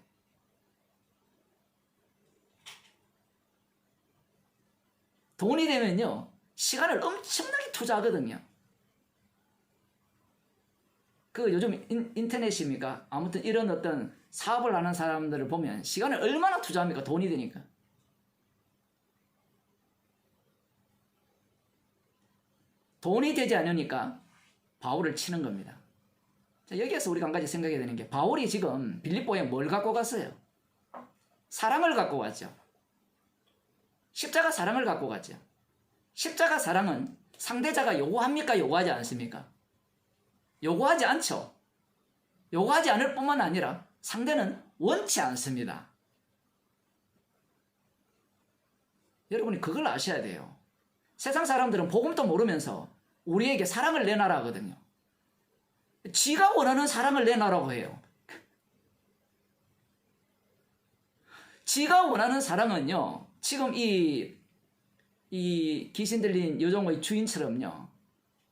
돈이 되면요, 시간을 엄청나게 투자하거든요. 요즘 인터넷입니까? 아무튼 이런 어떤 사업을 하는 사람들을 보면 시간을 얼마나 투자합니까? 돈이 되니까. 돈이 되지 않으니까 바울을 치는 겁니다. 자, 여기에서 우리가 한 가지 생각해야 되는 게, 바울이 지금 빌립보에 뭘 갖고 갔어요? 사랑을 갖고 갔죠. 십자가 사랑을 갖고 갔죠. 십자가 사랑은 상대자가 요구합니까? 요구하지 않습니까? 요구하지 않죠. 요구하지 않을 뿐만 아니라 상대는 원치 않습니다. 여러분이 그걸 아셔야 돼요. 세상 사람들은 복음도 모르면서 우리에게 사랑을 내놔라 하거든요. 지가 원하는 사랑을 내놔라고 해요. 지가 원하는 사랑은요, 지금 이 귀신 들린 여종의 주인처럼요,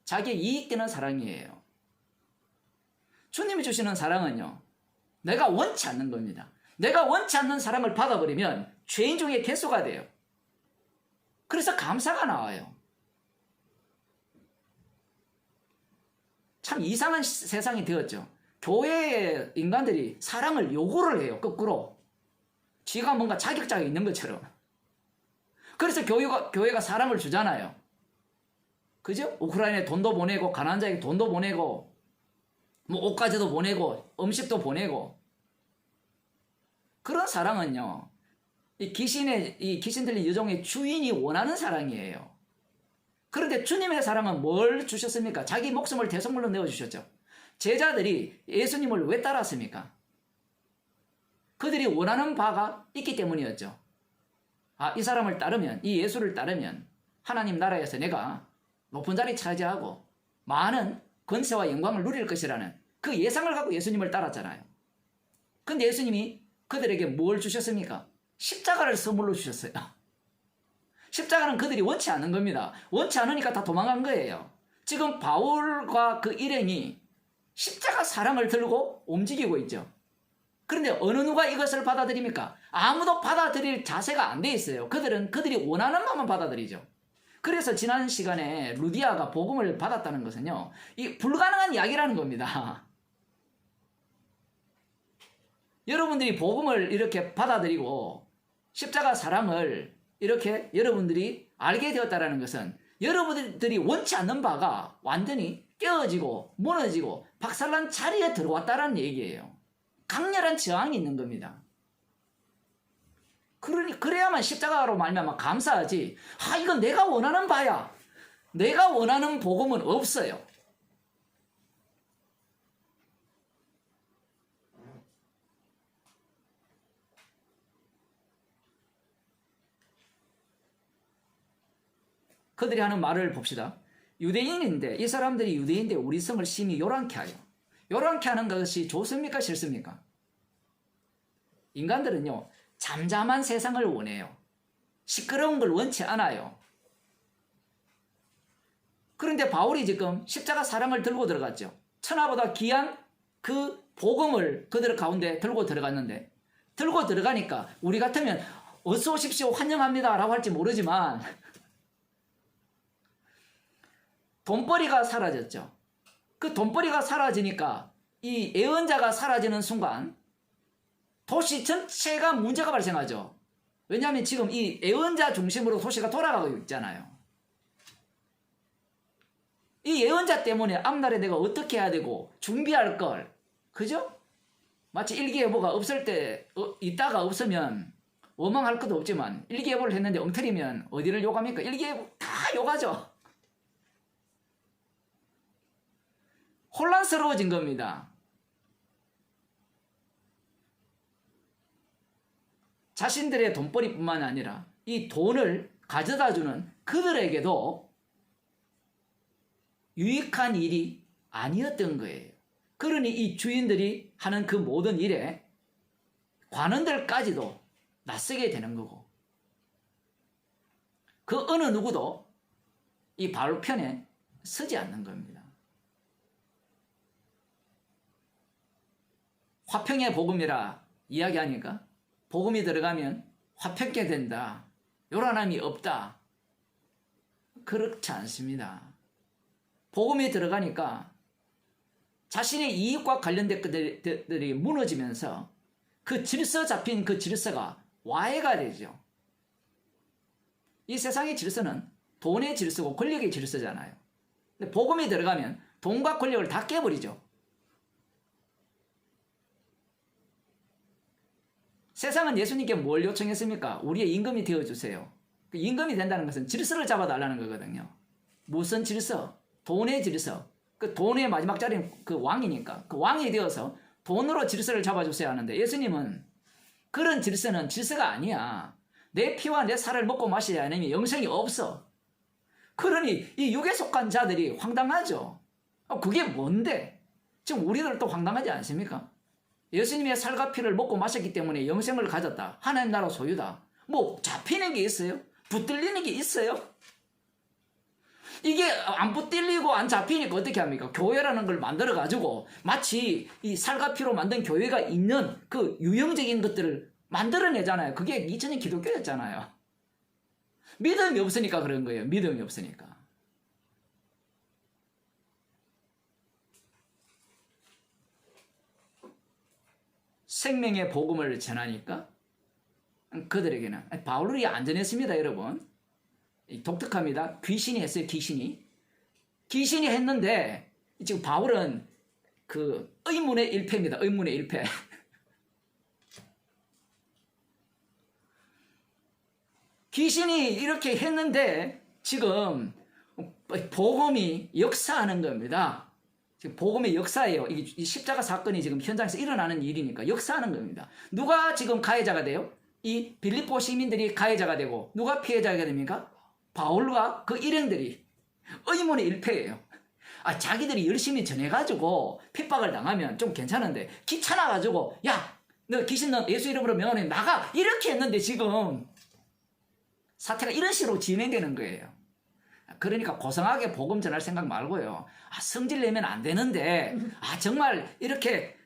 자기의 이익되는 사랑이에요. 주님이 주시는 사랑은요, 내가 원치 않는 겁니다. 내가 원치 않는 사랑을 받아버리면 죄인 중에 괴수가 돼요. 그래서 감사가 나와요. 참 이상한 세상이 되었죠. 교회의 인간들이 사랑을 요구를 해요. 거꾸로. 지가 뭔가 자격증이 있는 것처럼. 그래서 교회가 사랑을 주잖아요. 그죠? 우크라이나에 돈도 보내고, 가난한 자에게 돈도 보내고, 옷가지도 보내고, 음식도 보내고. 그런 사랑은요, 이 귀신 들린 여종의 주인이 원하는 사랑이에요. 그런데 주님의 사랑은 뭘 주셨습니까? 자기 목숨을 대속물로 내어주셨죠. 제자들이 예수님을 왜 따랐습니까? 그들이 원하는 바가 있기 때문이었죠. 이 사람을 따르면, 이 예수를 따르면 하나님 나라에서 내가 높은 자리 차지하고 많은 권세와 영광을 누릴 것이라는 그 예상을 갖고 예수님을 따랐잖아요. 근데 예수님이 그들에게 뭘 주셨습니까? 십자가를 선물로 주셨어요. 십자가는 그들이 원치 않는 겁니다. 원치 않으니까 다 도망간 거예요. 지금 바울과 그 일행이 십자가 사랑을 들고 움직이고 있죠. 그런데 어느 누가 이것을 받아들입니까? 아무도 받아들일 자세가 안 돼 있어요. 그들은 그들이 원하는 것만 받아들이죠. 그래서 지난 시간에 루디아가 복음을 받았다는 것은요, 이 불가능한 이야기라는 겁니다. 여러분들이 복음을 이렇게 받아들이고 십자가 사랑을 이렇게 여러분들이 알게 되었다는 것은 여러분들이 원치 않는 바가 완전히 깨어지고 무너지고 박살난 자리에 들어왔다는 얘기예요. 강렬한 저항이 있는 겁니다. 그래야만 십자가로 말미암아 감사하지. 이건 내가 원하는 바야. 내가 원하는 복음은 없어요. 그들이 하는 말을 봅시다. 유대인인데 이 사람들이 유대인인데 우리 성을 심히 요란케 하여. 요란케 하는 것이 좋습니까? 싫습니까? 인간들은요, 잠잠한 세상을 원해요. 시끄러운 걸 원치 않아요. 그런데 바울이 지금 십자가 사랑을 들고 들어갔죠. 천하보다 귀한 그 복음을 그들 가운데 들고 들어갔는데, 들고 들어가니까 우리 같으면 어서 오십시오, 환영합니다 라고 할지 모르지만 돈벌이가 사라졌죠. 그 돈벌이가 사라지니까 이 예언자가 사라지는 순간 도시 전체가 문제가 발생하죠. 왜냐하면 지금 이 예언자 중심으로 도시가 돌아가고 있잖아요. 이 예언자 때문에 앞날에 내가 어떻게 해야 되고 준비할 걸, 그죠? 마치 일기예보가 없을 때 있다가 없으면 원망할 것도 없지만 일기예보를 했는데 엉터리면 어디를 욕합니까? 일기예보 다 욕하죠. 혼란스러워진 겁니다. 자신들의 돈벌이뿐만 아니라 이 돈을 가져다주는 그들에게도 유익한 일이 아니었던 거예요. 그러니 이 주인들이 하는 그 모든 일에 관원들까지도 낯서게 되는 거고, 그 어느 누구도 이 바울 편에 서지 않는 겁니다. 화평의 복음이라 이야기하니까 복음이 들어가면 화평케 된다, 요란함이 없다. 그렇지 않습니다. 복음이 들어가니까 자신의 이익과 관련된 것들이 무너지면서 그 질서 잡힌 그 질서가 와해가 되죠. 이 세상의 질서는 돈의 질서고 권력의 질서잖아요. 근데 복음이 들어가면 돈과 권력을 다 깨버리죠. 세상은 예수님께 뭘 요청했습니까? 우리의 임금이 되어주세요. 그 임금이 된다는 것은 질서를 잡아달라는 거거든요. 무슨 질서? 돈의 질서. 그 돈의 마지막 자리는 그 왕이니까 그 왕이 되어서 돈으로 질서를 잡아주세요 하는데, 예수님은 그런 질서는 질서가 아니야. 내 피와 내 살을 먹고 마셔야 하면 영생이 없어. 그러니 이 육에 속한 자들이 황당하죠. 그게 뭔데? 지금 우리들도 황당하지 않습니까? 예수님의 살과 피를 먹고 마셨기 때문에 영생을 가졌다. 하나님 나라 소유다. 뭐 잡히는 게 있어요? 붙들리는 게 있어요? 이게 안 붙들리고 안 잡히니까 어떻게 합니까? 교회라는 걸 만들어가지고 마치 이 살과 피로 만든 교회가 있는 그 유형적인 것들을 만들어내잖아요. 그게 2000년 기독교였잖아요. 믿음이 없으니까 그런 거예요. 믿음이 없으니까. 생명의 복음을 전하니까 그들에게는, 바울이 안전했습니다, 여러분. 독특합니다. 귀신이 했어요, 귀신이 했는데 지금 바울은 그 의문의 일패입니다. 의문의 일패. 귀신이 이렇게 했는데 지금 복음이 역사하는 겁니다. 지금 복음의 역사예요. 이 십자가 사건이 지금 현장에서 일어나는 일이니까 역사하는 겁니다. 누가 지금 가해자가 돼요? 이 빌립보 시민들이 가해자가 되고, 누가 피해자가 됩니까? 바울과 그 일행들이. 의문의 일패예요. 자기들이 열심히 전해가지고 핍박을 당하면 좀 괜찮은데 귀찮아가지고 야, 너 귀신 너 예수 이름으로 명하니 나가 이렇게 했는데 지금 사태가 이런 식으로 진행되는 거예요. 그러니까 고상하게 복음 전할 생각 말고요. 성질 내면 안 되는데 정말 이렇게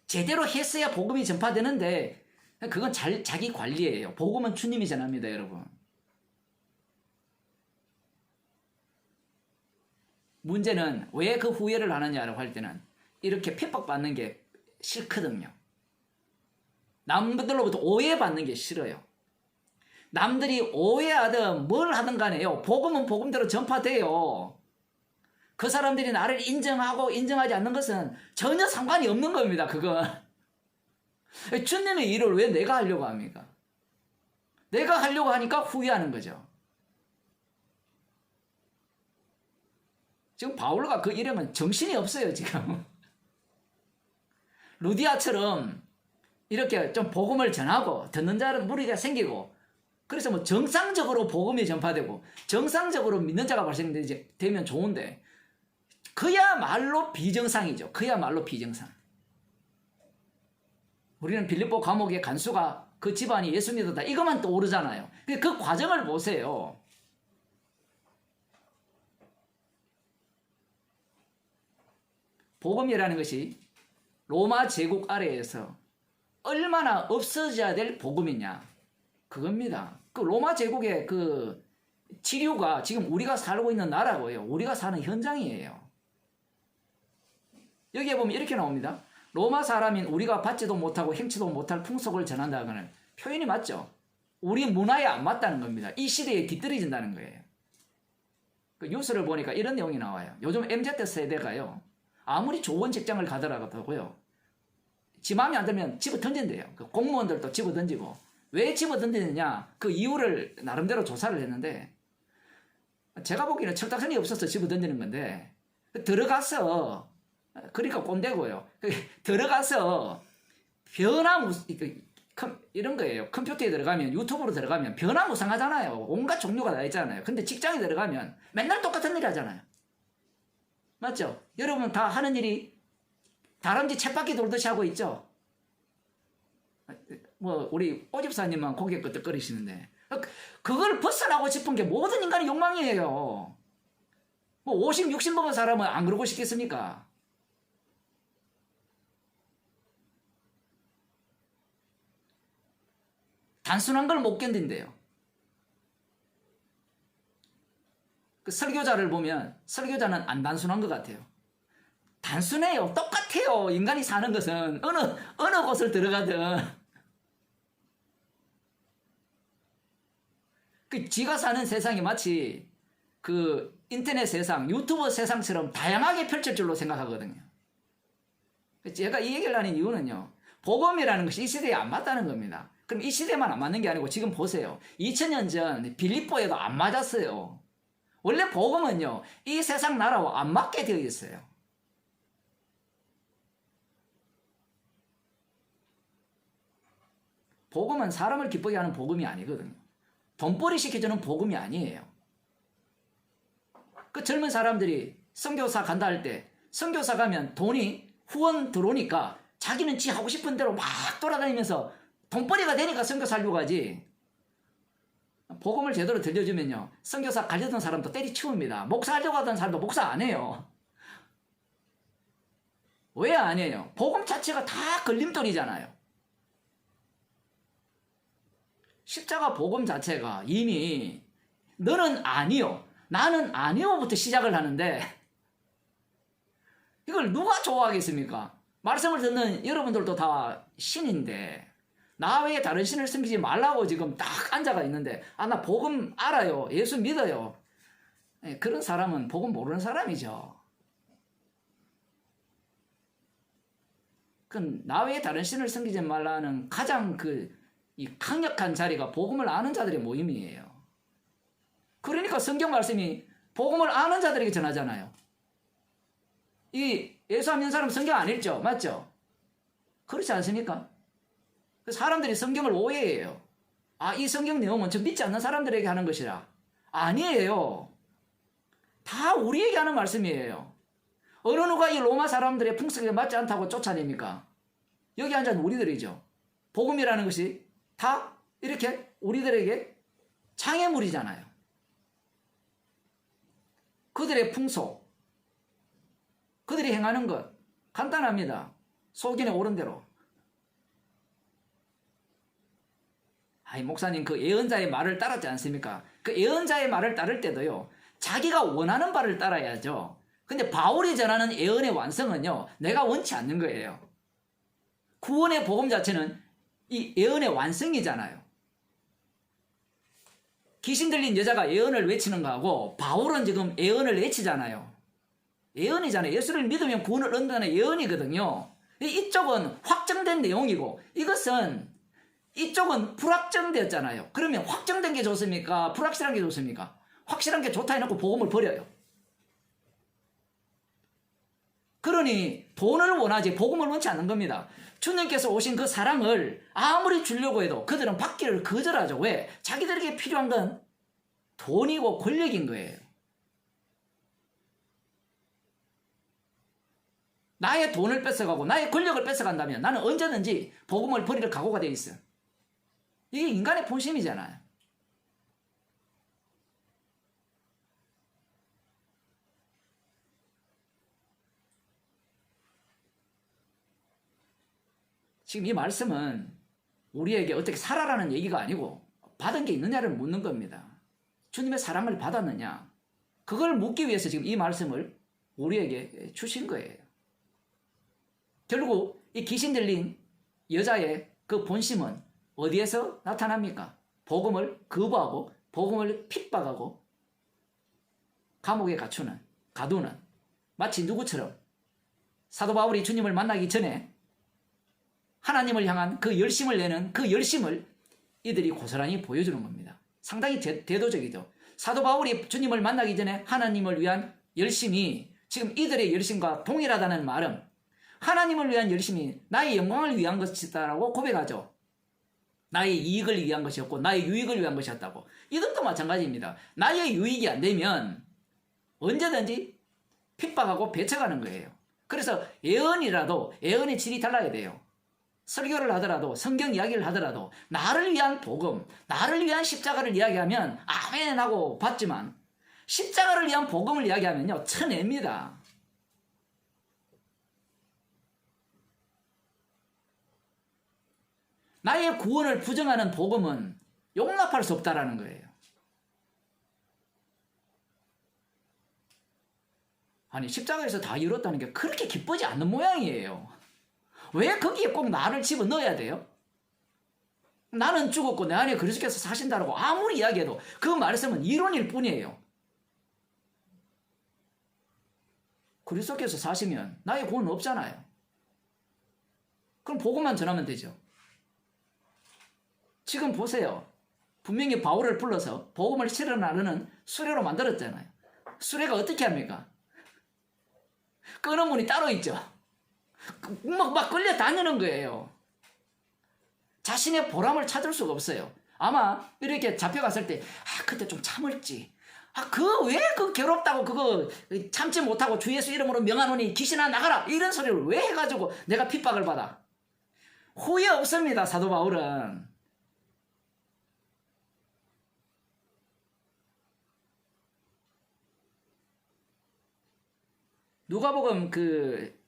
제대로 했어야 복음이 전파되는데 그건 자기 관리예요. 복음은 주님이 전합니다, 여러분. 문제는 왜 그 후회를 하느냐라고 할 때는 이렇게 핍박받는 게 싫거든요. 남들로부터 오해받는 게 싫어요. 남들이 오해하든 뭘 하든 간에요. 복음은 복음대로 전파돼요. 그 사람들이 나를 인정하고 인정하지 않는 것은 전혀 상관이 없는 겁니다. 그건. 주님의 일을 왜 내가 하려고 합니까? 내가 하려고 하니까 후회하는 거죠. 지금 바울과 그 일행은 정신이 없어요, 지금. 루디아처럼 이렇게 좀 복음을 전하고 듣는 자는 무리가 생기고 그래서 뭐 정상적으로 복음이 전파되고 정상적으로 믿는 자가 발생되면 좋은데 그야말로 비정상이죠. 그야말로 비정상. 우리는 빌립보 감옥의 간수가 그 집안이 예수 믿었다. 이것만 떠오르잖아요. 그 과정을 보세요. 복음이라는 것이 로마 제국 아래에서 얼마나 없어져야 될 복음이냐. 그겁니다. 그 로마 제국의 그 치료가 지금 우리가 살고 있는 나라고요. 우리가 사는 현장이에요. 여기에 보면 이렇게 나옵니다. 로마 사람인 우리가 받지도 못하고 행치도 못할 풍속을 전한다는 표현이 맞죠? 우리 문화에 안 맞다는 겁니다. 이 시대에 뒤떨어진다는 거예요. 그 뉴스를 보니까 이런 내용이 나와요. 요즘 MZ 세대가요. 아무리 좋은 직장을 가더라도요. 지 마음에 안 들면 집어 던진대요. 그 공무원들도 집어 던지고. 왜 집어 던지느냐? 그 이유를 나름대로 조사를 했는데 제가 보기에는 철딱선이 없어서 집어 던지는 건데 들어가서 그러니까 꼰대고요. 들어가서 이런 거예요. 컴퓨터에 들어가면 유튜브로 들어가면 변화무쌍하잖아요. 온갖 종류가 다 있잖아요. 근데 직장에 들어가면 맨날 똑같은 일 하잖아요. 맞죠? 여러분 다 하는 일이 다람쥐 쳇바퀴 돌듯이 하고 있죠? 뭐 우리 오집사님만 고개 끄덕거리시는데 그걸 벗어나고 싶은 게 모든 인간의 욕망이에요. 뭐 50, 60 먹은 사람은 안 그러고 싶겠습니까? 단순한 걸 못 견딘대요. 그 설교자를 보면 설교자는 안 단순한 것 같아요. 단순해요. 똑같아요. 인간이 사는 것은 어느 곳을 들어가든 그 지가 사는 세상이 마치 그 인터넷 세상, 유튜브 세상처럼 다양하게 펼칠 줄로 생각하거든요. 제가 이 얘기를 하는 이유는요. 복음이라는 것이 이 시대에 안 맞다는 겁니다. 그럼 이 시대만 안 맞는 게 아니고 지금 보세요. 2000년 전 빌립보에도 안 맞았어요. 원래 복음은요. 이 세상 나라와 안 맞게 되어 있어요. 복음은 사람을 기쁘게 하는 복음이 아니거든요. 돈벌이 시켜주는 복음이 아니에요. 그 젊은 사람들이 선교사 간다 할 때 선교사 가면 돈이 후원 들어오니까 자기는 지 하고 싶은 대로 막 돌아다니면서 돈벌이가 되니까 선교사 하려고 하지. 복음을 제대로 들려주면요. 선교사 가려던 사람도 때리치웁니다. 목사 하려고 하던 사람도 목사 안 해요. 왜 안 해요? 복음 자체가 다 걸림돌이잖아요. 십자가 복음 자체가 이미 너는 아니요, 나는 아니요부터 시작을 하는데 이걸 누가 좋아하겠습니까? 말씀을 듣는 여러분들도 다 신인데 나 외에 다른 신을 섬기지 말라고 지금 딱 앉아가 있는데 나 복음 알아요. 예수 믿어요. 그런 사람은 복음 모르는 사람이죠. 그 나 외에 다른 신을 섬기지 말라는 가장 이 강력한 자리가 복음을 아는 자들의 모임이에요. 그러니까 성경 말씀이 복음을 아는 자들에게 전하잖아요. 이 예수 안 믿는 사람 성경 안 읽죠? 맞죠? 그렇지 않습니까? 사람들이 성경을 오해해요. 이 성경 내용은 저 믿지 않는 사람들에게 하는 것이라. 아니에요. 다 우리에게 하는 말씀이에요. 어느 누가 이 로마 사람들의 풍습에 맞지 않다고 쫓아냅니까? 여기 앉은 우리들이죠. 복음이라는 것이 다 이렇게 우리들에게 장애물이잖아요. 그들의 풍속, 그들이 행하는 것 간단합니다. 속인에 오른 대로. 아이 목사님 그 예언자의 말을 따랐지 않습니까? 그 예언자의 말을 따를 때도요. 자기가 원하는 바를 따라야죠. 근데 바울이 전하는 예언의 완성은요. 내가 원치 않는 거예요. 구원의 복음 자체는 이 예언의 완성이잖아요. 귀신 들린 여자가 예언을 외치는 거하고 바울은 지금 예언을 외치잖아요. 예언이잖아요. 예수를 믿으면 구원을 얻는다는 예언이거든요. 이쪽은 확정된 내용이고 이쪽은 불확정되었잖아요. 그러면 확정된 게 좋습니까? 불확실한 게 좋습니까? 확실한 게 좋다 해놓고 복음을 버려요. 그러니 돈을 원하지 복음을 원치 않는 겁니다. 주님께서 오신 그 사랑을 아무리 주려고 해도 그들은 받기를 거절하죠. 왜? 자기들에게 필요한 건 돈이고 권력인 거예요. 나의 돈을 뺏어가고 나의 권력을 뺏어간다면 나는 언제든지 복음을 버릴 각오가 되어 있어요. 이게 인간의 본심이잖아요. 지금 이 말씀은 우리에게 어떻게 살아라는 얘기가 아니고 받은 게 있느냐를 묻는 겁니다. 주님의 사랑을 받았느냐? 그걸 묻기 위해서 지금 이 말씀을 우리에게 주신 거예요. 결국 이 귀신 들린 여자의 그 본심은 어디에서 나타납니까? 복음을 거부하고 복음을 핍박하고 감옥에 가두는 마치 누구처럼 사도 바울이 주님을 만나기 전에 하나님을 향한 그 열심을 내는 그 열심을 이들이 고스란히 보여주는 겁니다. 상당히 대도적이죠. 사도 바울이 주님을 만나기 전에 하나님을 위한 열심이 지금 이들의 열심과 동일하다는 말은 하나님을 위한 열심이 나의 영광을 위한 것이다라고 고백하죠. 나의 이익을 위한 것이었고 나의 유익을 위한 것이었다고. 이들도 마찬가지입니다. 나의 유익이 안 되면 언제든지 핍박하고 배척하는 거예요. 그래서 예언의 질이 달라야 돼요. 설교를 하더라도 성경 이야기를 하더라도 나를 위한 복음, 나를 위한 십자가를 이야기하면 아멘 하고 받지만 십자가를 위한 복음을 이야기하면요 쳐냅니다. 나의 구원을 부정하는 복음은 용납할 수 없다라는 거예요. 아니 십자가에서 다 이뤘다는 게 그렇게 기쁘지 않는 모양이에요. 왜 거기에 꼭 나를 집어넣어야 돼요? 나는 죽었고 내 안에 그리스도께서 사신다라고 아무리 이야기해도 그 말씀은 이론일 뿐이에요. 그리스도께서 사시면 나의 구원은 없잖아요. 그럼 복음만 전하면 되죠. 지금 보세요. 분명히 바울을 불러서 복음을 실어 나르는 수레로 만들었잖아요. 수레가 어떻게 합니까? 끄는 문이 따로 있죠. 막 끌려다니는 거예요. 자신의 보람을 찾을 수가 없어요. 아마 이렇게 잡혀갔을 때 그때 좀 참을지. 왜 그 괴롭다고 그거 참지 못하고 주 예수 이름으로 명하노니 귀신아 나가라 이런 소리를 왜 해가지고 내가 핍박을 받아. 후회 없습니다. 사도 바울은. 누가복음 그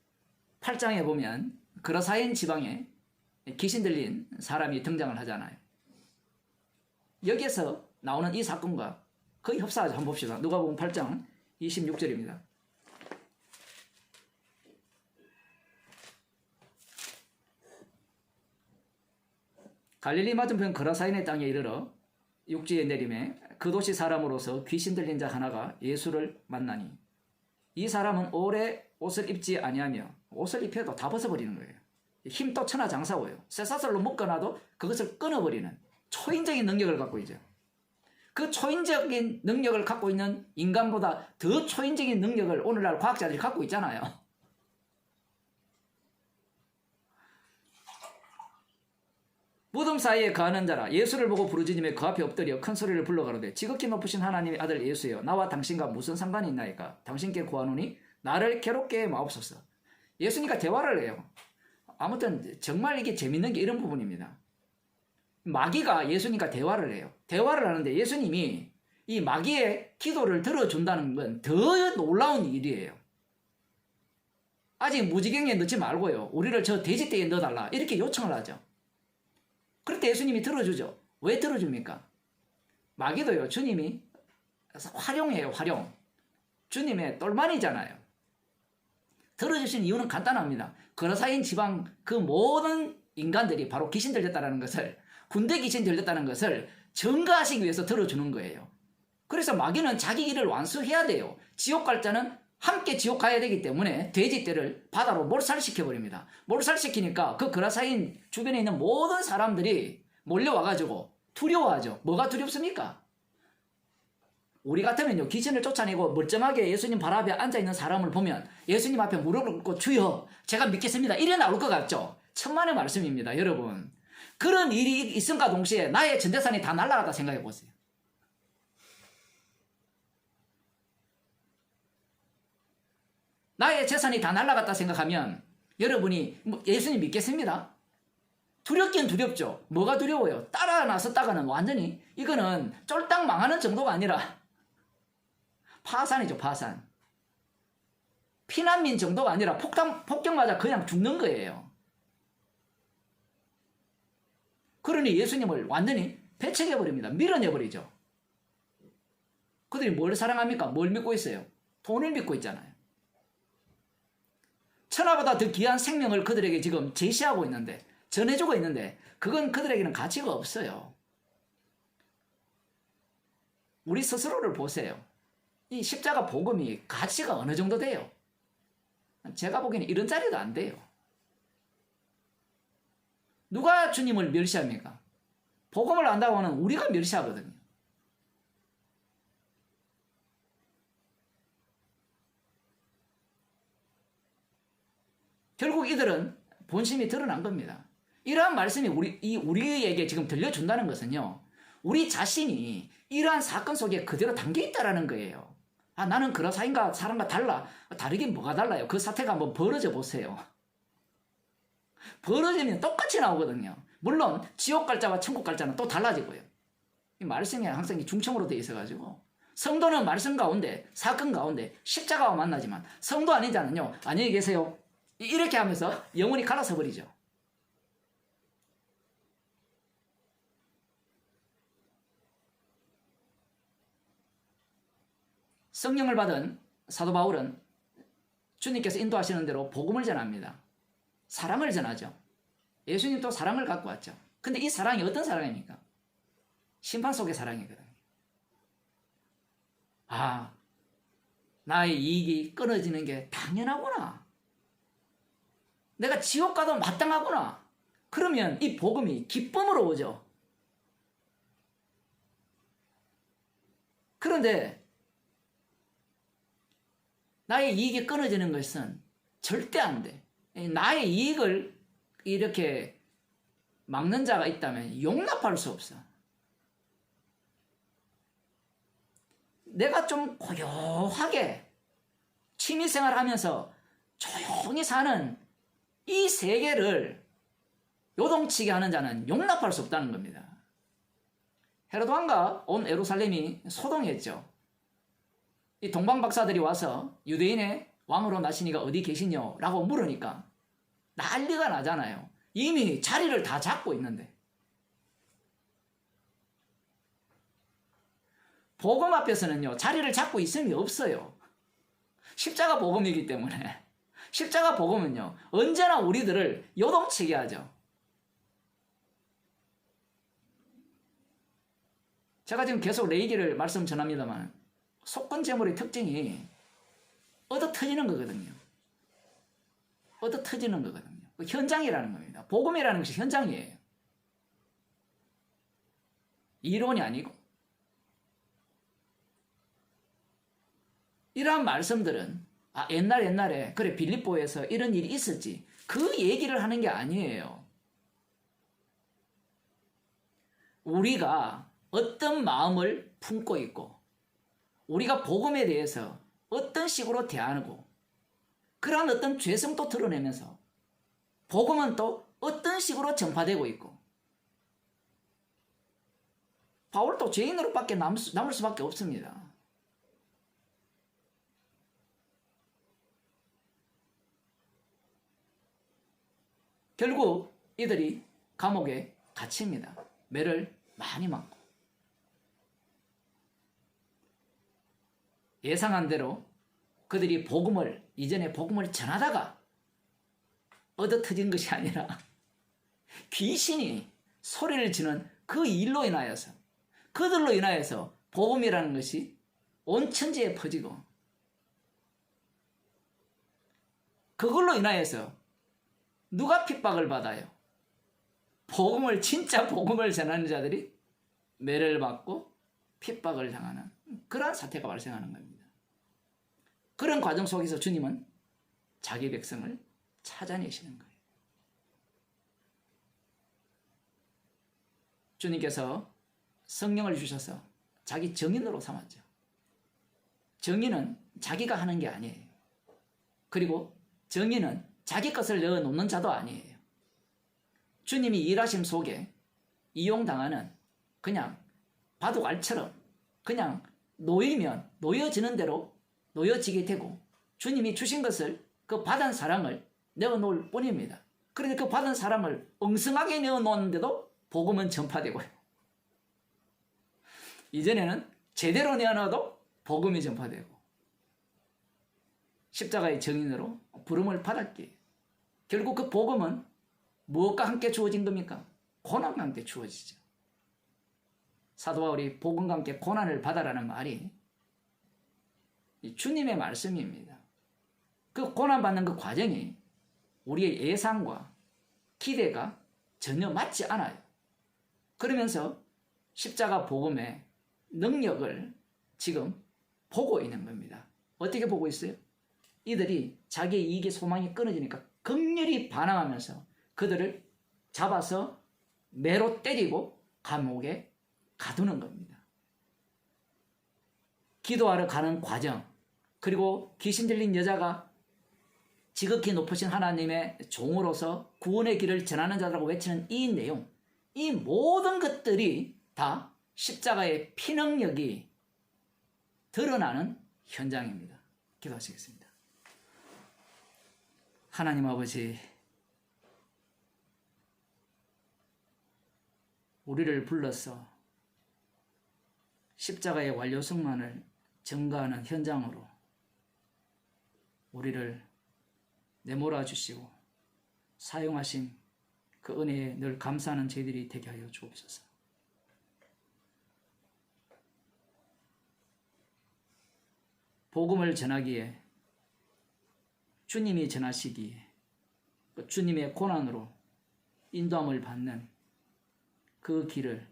8장에 보면 그라사인 지방에 귀신 들린 사람이 등장을 하잖아요. 여기에서 나오는 이 사건과 거의 흡사하죠. 한번 봅시다. 누가복음 8장 26절입니다. 갈릴리 맞은편 그라사인의 땅에 이르러 육지에 내림에 그 도시 사람으로서 귀신 들린 자 하나가 예수를 만나니 이 사람은 오래 옷을 입지 아니하며 옷을 입혀도 다 벗어버리는 거예요. 힘도 천하장사고요. 쇠사슬로 묶어놔도 그것을 끊어버리는 초인적인 능력을 갖고 있죠. 그 초인적인 능력을 갖고 있는 인간보다 더 초인적인 능력을 오늘날 과학자들이 갖고 있잖아요. 무덤 사이에 거하는 자라 예수를 보고 부르짖으며 그 앞에 엎드려 큰 소리를 불러가로되 지극히 높으신 하나님의 아들 예수여 나와 당신과 무슨 상관이 있나이까 당신께 구하노니 나를 괴롭게 마옵소서. 예수님과 대화를 해요. 아무튼 정말 이게 재밌는 게 이런 부분입니다. 마귀가 예수님과 대화를 해요. 대화를 하는데 예수님이 이 마귀의 기도를 들어준다는 건 더 놀라운 일이에요. 아직 무지경에 넣지 말고요. 우리를 저 돼지떼에 넣어달라. 이렇게 요청을 하죠. 그럴 때 예수님이 들어주죠. 왜 들어줍니까? 마귀도요. 주님이 활용해요. 활용. 주님의 똘만이잖아요. 들어주신 이유는 간단합니다. 거라사인 지방 그 모든 인간들이 바로 귀신 들렸다는 것을 군대 귀신 들렸다는 것을 증거하시기 위해서 들어주는 거예요. 그래서 마귀는 자기 일을 완수해야 돼요. 지옥 갈 자는 함께 지옥 가야 되기 때문에 돼지떼를 바다로 몰살시켜버립니다. 몰살시키니까 그 거라사인 주변에 있는 모든 사람들이 몰려와가지고 두려워하죠. 뭐가 두렵습니까? 우리 같으면요, 귀신을 쫓아내고 멀쩡하게 예수님 발 앞에 앉아있는 사람을 보면 예수님 앞에 무릎을 꿇고 주여 제가 믿겠습니다. 이래 나올 것 같죠? 천만의 말씀입니다. 여러분, 그런 일이 있음과 동시에 나의 전재산이 다 날아갔다 생각해 보세요. 나의 재산이 다 날아갔다 생각하면 여러분이 예수님 믿겠습니다. 두렵긴 두렵죠. 뭐가 두려워요? 따라 나섰다가는 완전히 이거는 쫄딱 망하는 정도가 아니라 파산이죠. 파산. 피난민 정도가 아니라 폭격 맞아 그냥 죽는 거예요. 그러니 예수님을 완전히 배척해버립니다. 밀어내버리죠. 그들이 뭘 사랑합니까? 뭘 믿고 있어요? 돈을 믿고 있잖아요. 천하보다 더 귀한 생명을 그들에게 지금 제시하고 있는데, 전해주고 있는데 그건 그들에게는 가치가 없어요. 우리 스스로를 보세요. 이 십자가 복음이 가치가 어느 정도 돼요? 제가 보기에는 이런 짜리도 안 돼요. 누가 주님을 멸시합니까? 복음을 안다고 하는 우리가 멸시하거든요. 결국 이들은 본심이 드러난 겁니다. 이러한 말씀이 우리에게 지금 들려준다는 것은요, 우리 자신이 이러한 사건 속에 그대로 담겨 있다라는 거예요. 아, 나는 그런 사람과 달라. 다르긴 뭐가 달라요? 그 사태가 한번 벌어져 보세요. 벌어지면 똑같이 나오거든요. 물론 지옥 갈 자와 천국 갈 자는 또 달라지고요. 이 말씀이 항상 중청으로 되어 있어가지고 성도는 말씀 가운데, 사건 가운데 십자가와 만나지만 성도 아닌 자는요, 안녕히 계세요. 이렇게 하면서 영원히 갈아서 버리죠. 성령을 받은 사도 바울은 주님께서 인도하시는 대로 복음을 전합니다. 사랑을 전하죠. 예수님도 사랑을 갖고 왔죠. 근데 이 사랑이 어떤 사랑입니까? 심판 속의 사랑이거든요. 아, 나의 이익이 끊어지는 게 당연하구나. 내가 지옥 가도 마땅하구나. 그러면 이 복음이 기쁨으로 오죠. 그런데 나의 이익이 끊어지는 것은 절대 안 돼. 나의 이익을 이렇게 막는 자가 있다면 용납할 수 없어. 내가 좀 고요하게 취미생활 하면서 조용히 사는 이 세계를 요동치게 하는 자는 용납할 수 없다는 겁니다. 헤로드 왕과 온 예루살렘이 소동했죠. 이 동방박사들이 와서 유대인의 왕으로 나시니가 어디 계시뇨? 라고 물으니까 난리가 나잖아요. 이미 자리를 다 잡고 있는데. 복음 앞에서는요, 자리를 잡고 있음이 없어요. 십자가 복음이기 때문에. 십자가 복음은요, 언제나 우리들을 요동치게 하죠. 제가 지금 계속 레이기를 말씀 전합니다만, 속건 제물의 특징이 얻어 터지는 거거든요. 얻어 터지는 거거든요. 현장이라는 겁니다. 복음이라는 것이 현장이에요. 이론이 아니고. 이러한 말씀들은 옛날에 그래 빌립보에서 이런 일이 있었지, 그 얘기를 하는 게 아니에요. 우리가 어떤 마음을 품고 있고 우리가 복음에 대해서 어떤 식으로 대하고 그러한 어떤 죄성도 드러내면서 복음은 또 어떤 식으로 전파되고 있고 바울도 죄인으로밖에 남을 수밖에 없습니다. 결국 이들이 감옥에 갇힙니다. 매를 많이 맞고 예상한 대로 그들이 이전에 복음을 전하다가 얻어 터진 것이 아니라 귀신이 소리를 지는 그 일로 인하여서 그들로 인하여서 복음이라는 것이 온 천지에 퍼지고 그걸로 인하여서 누가 핍박을 받아요? 진짜 복음을 전하는 자들이 매를 받고 핍박을 당하는 그러한 사태가 발생하는 겁니다. 그런 과정 속에서 주님은 자기 백성을 찾아내시는 거예요. 주님께서 성령을 주셔서 자기 정인으로 삼았죠. 정인은 자기가 하는 게 아니에요. 그리고 정인은 자기 것을 넣어놓는 자도 아니에요. 주님이 일하심 속에 이용당하는 그냥 바둑알처럼 그냥 놓이면 놓여지는 대로 놓여지게 되고 주님이 주신 것을 그 받은 사람을 내어놓을 뿐입니다. 그런데 그 받은 사람을 엉성하게 내어놓는데도 복음은 전파되고요. 이전에는 제대로 내어놔도 복음이 전파되고 십자가의 정인으로 부름을 받았기에 결국 그 복음은 무엇과 함께 주어진 겁니까? 고난과 함께 주어지죠. 사도 바울이 복음과 함께 고난을 받아라는 말이 주님의 말씀입니다. 그 고난받는 그 과정이 우리의 예상과 기대가 전혀 맞지 않아요. 그러면서 십자가 복음의 능력을 지금 보고 있는 겁니다. 어떻게 보고 있어요? 이들이 자기의 이익의 소망이 끊어지니까 극렬히 반항하면서 그들을 잡아서 매로 때리고 감옥에 가두는 겁니다. 기도하러 가는 과정, 그리고 귀신 들린 여자가 지극히 높으신 하나님의 종으로서 구원의 길을 전하는 자라고 외치는 이 내용, 이 모든 것들이 다 십자가의 피능력이 드러나는 현장입니다. 기도하시겠습니다. 하나님 아버지, 우리를 불러서 십자가의 완료성만을 증거하는 현장으로 우리를 내몰아 주시고 사용하신 그 은혜에 늘 감사하는 저희들이 되게 하여 주옵소서. 복음을 전하기에 주님이 전하시기에 주님의 고난으로 인도함을 받는 그 길을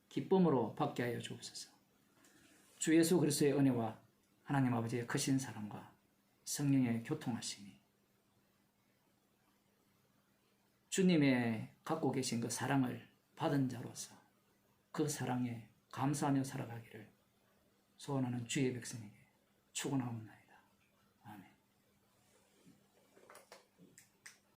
기쁨으로 받게 하여 주옵소서. 주 예수 그리스도의 은혜와 하나님 아버지의 크신 사랑과 성령의 교통하심이 주님의 갖고 계신 그 사랑을 받은 자로서 그 사랑에 감사하며 살아가기를 소원하는 주의 백성에게 축원하옵나이다.